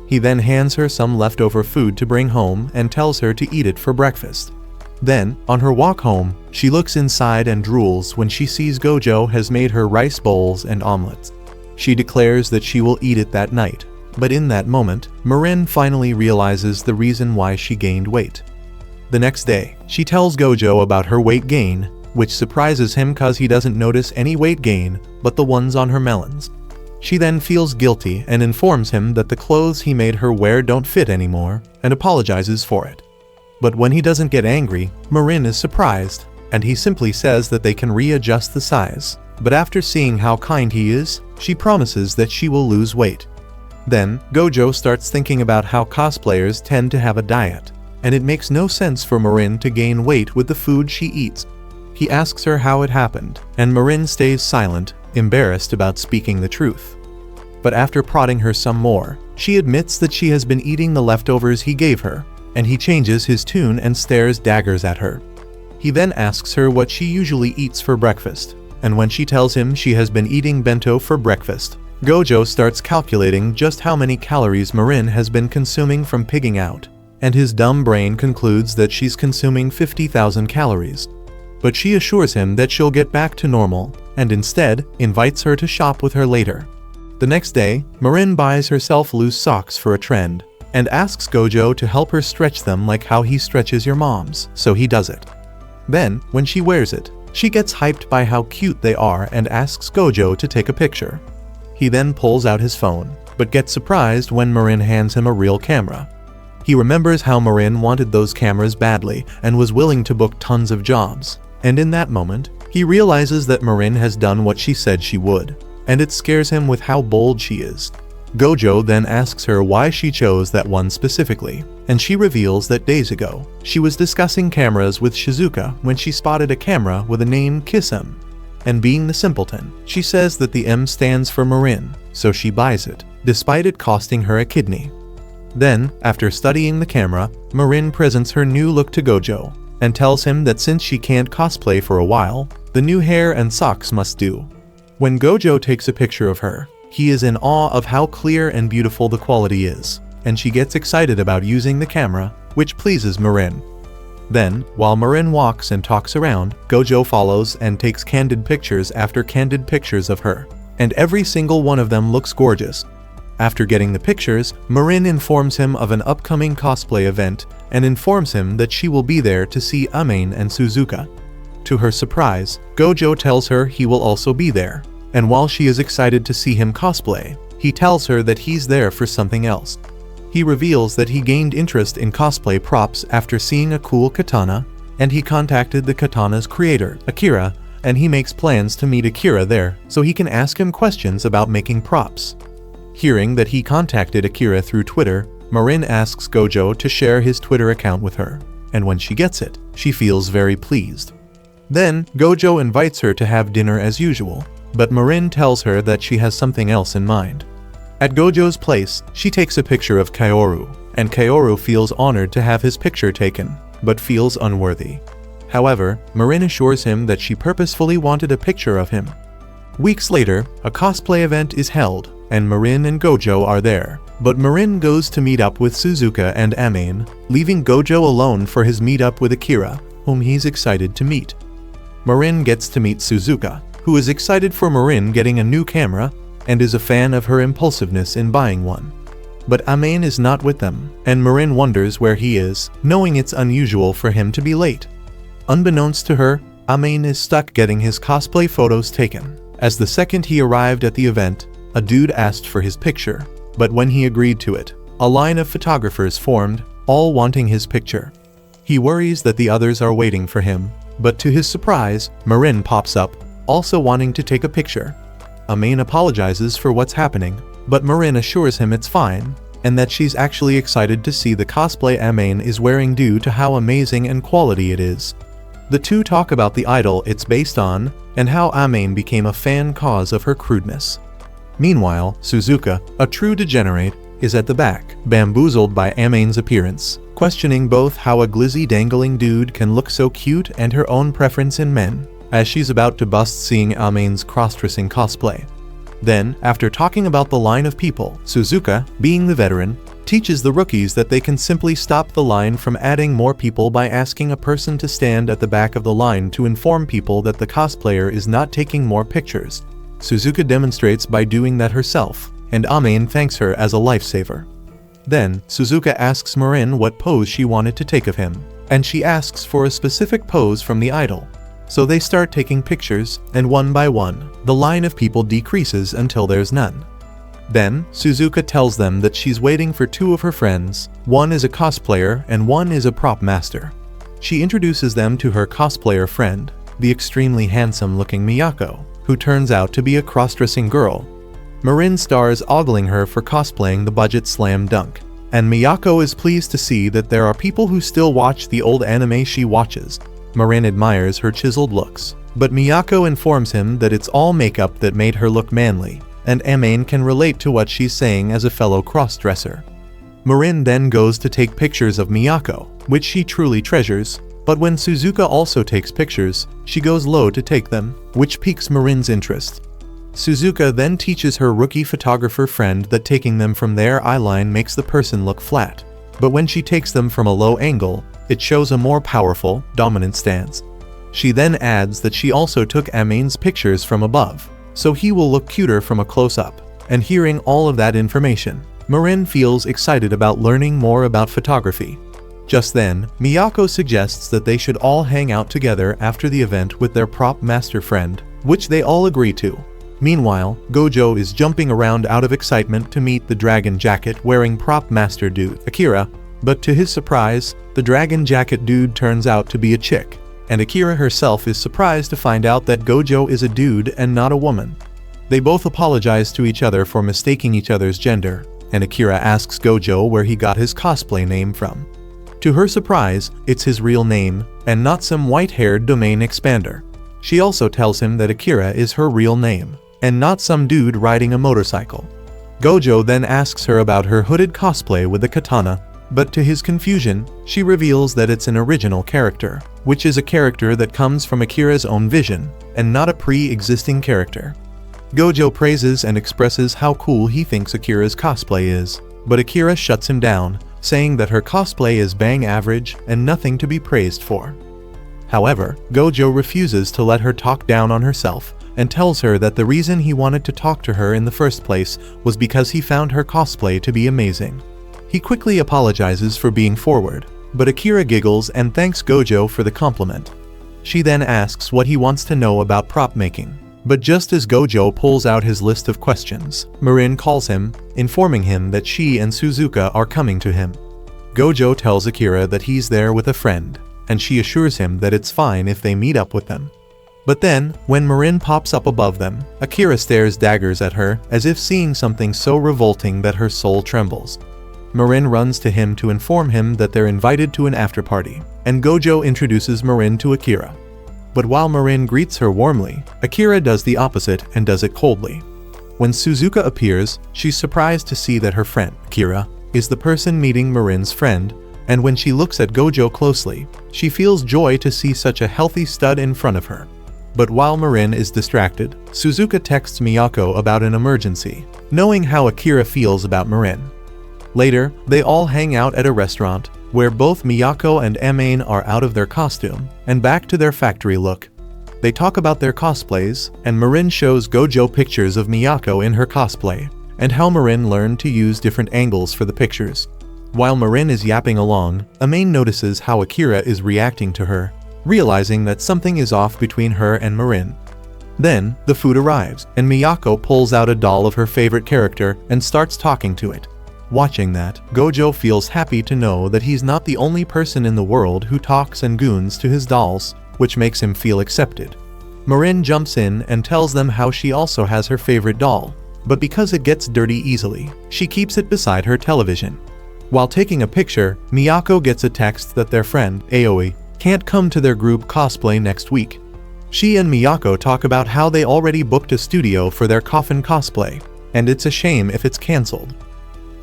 He then hands her some leftover food to bring home and tells her to eat it for breakfast. Then, on her walk home, she looks inside and drools when she sees Gojo has made her rice bowls and omelets. She declares that she will eat it that night, but in that moment, Marin finally realizes the reason why she gained weight. The next day, she tells Gojo about her weight gain, which surprises him cause he doesn't notice any weight gain, but the ones on her melons. She then feels guilty and informs him that the clothes he made her wear don't fit anymore, and apologizes for it. But when he doesn't get angry, Marin is surprised, and he simply says that they can readjust the size. But after seeing how kind he is, she promises that she will lose weight. Then, Gojo starts thinking about how cosplayers tend to have a diet, and it makes no sense for Marin to gain weight with the food she eats. He asks her how it happened, and Marin stays silent, embarrassed about speaking the truth. But after prodding her some more, she admits that she has been eating the leftovers he gave her, and he changes his tune and stares daggers at her. He then asks her what she usually eats for breakfast, and when she tells him she has been eating bento for breakfast, Gojo starts calculating just how many calories Marin has been consuming from pigging out, and his dumb brain concludes that she's consuming 50,000 calories. But she assures him that she'll get back to normal, and instead invites her to shop with her later. The next day, Marin buys herself loose socks for a trend, and asks Gojo to help her stretch them like how he stretches your mom's, so he does it. Then, when she wears it, she gets hyped by how cute they are and asks Gojo to take a picture. He then pulls out his phone, but gets surprised when Marin hands him a real camera. He remembers how Marin wanted those cameras badly and was willing to book tons of jobs, and in that moment, he realizes that Marin has done what she said she would, and it scares him with how bold she is. Gojo then asks her why she chose that one specifically, and she reveals that days ago, she was discussing cameras with Shizuka when she spotted a camera with a name Kiss M. And being the simpleton, she says that the M stands for Marin, so she buys it, despite it costing her a kidney. Then, after studying the camera, Marin presents her new look to Gojo, and tells him that since she can't cosplay for a while, the new hair and socks must do. When Gojo takes a picture of her, he is in awe of how clear and beautiful the quality is, and she gets excited about using the camera, which pleases Marin. Then, while Marin walks and talks around, Gojo follows and takes candid pictures after candid pictures of her, and every single one of them looks gorgeous. After getting the pictures, Marin informs him of an upcoming cosplay event and informs him that she will be there to see Amane and Suzuka. To her surprise, Gojo tells her he will also be there, and while she is excited to see him cosplay, he tells her that he's there for something else. He reveals that he gained interest in cosplay props after seeing a cool katana, and he contacted the katana's creator, Akira, and he makes plans to meet Akira there so he can ask him questions about making props. Hearing that he contacted Akira through Twitter, Marin asks Gojo to share his Twitter account with her, and when she gets it, she feels very pleased. Then, Gojo invites her to have dinner as usual, but Marin tells her that she has something else in mind. At Gojo's place, she takes a picture of Kaoru, and Kaoru feels honored to have his picture taken, but feels unworthy. However, Marin assures him that she purposefully wanted a picture of him. Weeks later, a cosplay event is held, and Marin and Gojo are there, but Marin goes to meet up with Suzuka and Amane, leaving Gojo alone for his meetup with Akira, whom he's excited to meet. Marin gets to meet Suzuka, who is excited for Marin getting a new camera and is a fan of her impulsiveness in buying one. But Amane is not with them, and Marin wonders where he is, knowing it's unusual for him to be late. Unbeknownst to her, Amane is stuck getting his cosplay photos taken, as the second he arrived at the event, a dude asked for his picture, but when he agreed to it, a line of photographers formed, all wanting his picture. He worries that the others are waiting for him, but to his surprise, Marin pops up, also wanting to take a picture. Amane apologizes for what's happening, but Marin assures him it's fine, and that she's actually excited to see the cosplay Amane is wearing due to how amazing and quality it is. The two talk about the idol it's based on, and how Amane became a fan cause of her crudeness. Meanwhile, Suzuka, a true degenerate, is at the back, bamboozled by Amane's appearance, questioning both how a glizzy dangling dude can look so cute and her own preference in men, as she's about to bust seeing Amane's cross-dressing cosplay. Then, after talking about the line of people, Suzuka, being the veteran, teaches the rookies that they can simply stop the line from adding more people by asking a person to stand at the back of the line to inform people that the cosplayer is not taking more pictures. Suzuka demonstrates by doing that herself, and Amane thanks her as a lifesaver. Then, Suzuka asks Marin what pose she wanted to take of him, and she asks for a specific pose from the idol. So they start taking pictures, and one by one, the line of people decreases until there's none. Then, Suzuka tells them that she's waiting for two of her friends, one is a cosplayer and one is a prop master. she introduces them to her cosplayer friend, the extremely handsome-looking Miyako, who turns out to be a cross-dressing girl. Marin stars ogling her for cosplaying the budget slam dunk, and Miyako is pleased to see that there are people who still watch the old anime she watches. Marin admires her chiseled looks, but Miyako informs him that it's all makeup that made her look manly, and Amain can relate to what she's saying as a fellow cross-dresser. Marin then goes to take pictures of Miyako, which she truly treasures, but when Suzuka also takes pictures, she goes low to take them, which piques Marin's interest. Suzuka then teaches her rookie photographer friend that taking them from their eyeline makes the person look flat, but when she takes them from a low angle, it shows a more powerful, dominant stance. She then adds that she also took Amain's pictures from above, so he will look cuter from a close-up, and hearing all of that information, Marin feels excited about learning more about photography. Just then, Miyako suggests that they should all hang out together after the event with their prop master friend, which they all agree to. Meanwhile, Gojo is jumping around out of excitement to meet the dragon jacket wearing prop master dude, Akira, but to his surprise, the dragon jacket dude turns out to be a chick, and Akira herself is surprised to find out that Gojo is a dude and not a woman. They both apologize to each other for mistaking each other's gender, and Akira asks Gojo where he got his cosplay name from. To her surprise, it's his real name, and not some white-haired domain expander. She also tells him that Akira is her real name, and not some dude riding a motorcycle. Gojo then asks her about her hooded cosplay with the katana, but to his confusion, she reveals that it's an original character, which is a character that comes from Akira's own vision, and not a pre-existing character. Gojo praises and expresses how cool he thinks Akira's cosplay is, but Akira shuts him down, saying that her cosplay is bang average and nothing to be praised for. However, Gojo refuses to let her talk down on herself, and tells her that the reason he wanted to talk to her in the first place was because he found her cosplay to be amazing. He quickly apologizes for being forward, but Akira giggles and thanks Gojo for the compliment. She then asks what he wants to know about prop making, but just as Gojo pulls out his list of questions, Marin calls him, informing him that she and Suzuka are coming to him. Gojo tells Akira that he's there with a friend, and she assures him that it's fine if they meet up with them. But then, when Marin pops up above them, Akira stares daggers at her as if seeing something so revolting that her soul trembles. Marin runs to him to inform him that they're invited to an after-party, and Gojo introduces Marin to Akira. But while Marin greets her warmly, Akira does the opposite and does it coldly. When Suzuka appears, she's surprised to see that her friend, Akira, is the person meeting Marin's friend, and when she looks at Gojo closely, she feels joy to see such a healthy stud in front of her. But while Marin is distracted, Suzuka texts Miyako about an emergency, knowing how Akira feels about Marin. Later, they all hang out at a restaurant, where both Miyako and Amain are out of their costume, and back to their factory look. They talk about their cosplays, and Marin shows Gojo pictures of Miyako in her cosplay, and how Marin learned to use different angles for the pictures. While Marin is yapping along, Amain notices how Akira is reacting to her, realizing that something is off between her and Marin. Then, the food arrives, and Miyako pulls out a doll of her favorite character and starts talking to it. Watching that, Gojo feels happy to know that he's not the only person in the world who talks and goons to his dolls, which makes him feel accepted. Marin jumps in and tells them how she also has her favorite doll, but because it gets dirty easily, she keeps it beside her television. While taking a picture, Miyako gets a text that their friend, Aoi, can't come to their group cosplay next week. She and Miyako talk about how they already booked a studio for their coffin cosplay, and it's a shame if it's cancelled.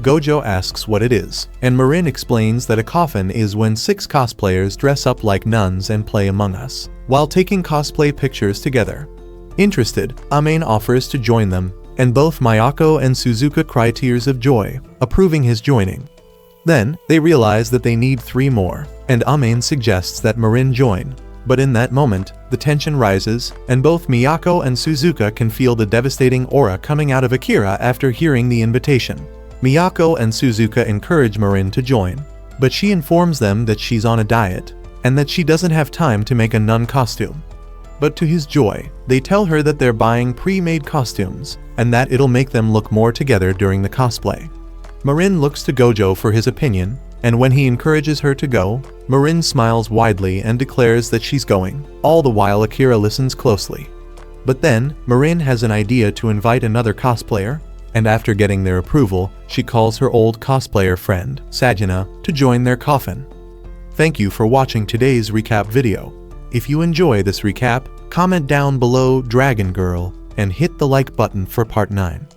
Gojo asks what it is, and Marin explains that a coffin is when 6 cosplayers dress up like nuns and play Among Us, while taking cosplay pictures together. Interested, Amain offers to join them, and both Miyako and Suzuka cry tears of joy, approving his joining. Then, they realize that they need 3 more, and Amain suggests that Marin join, but in that moment, the tension rises, and both Miyako and Suzuka can feel the devastating aura coming out of Akira after hearing the invitation. Miyako and Suzuka encourage Marin to join, but she informs them that she's on a diet, and that she doesn't have time to make a nun costume. But to his joy, they tell her that they're buying pre-made costumes, and that it'll make them look more together during the cosplay. Marin looks to Gojo for his opinion, And when he encourages her to go, Marin smiles widely and declares that she's going. All the while Akira listens closely. But then, Marin has an idea to invite another cosplayer, and after getting their approval, she calls her old cosplayer friend, Sajina, to join their coffin. Thank you for watching today's recap video. If you enjoy this recap, comment down below Dragon Girl and hit the like button for part 9.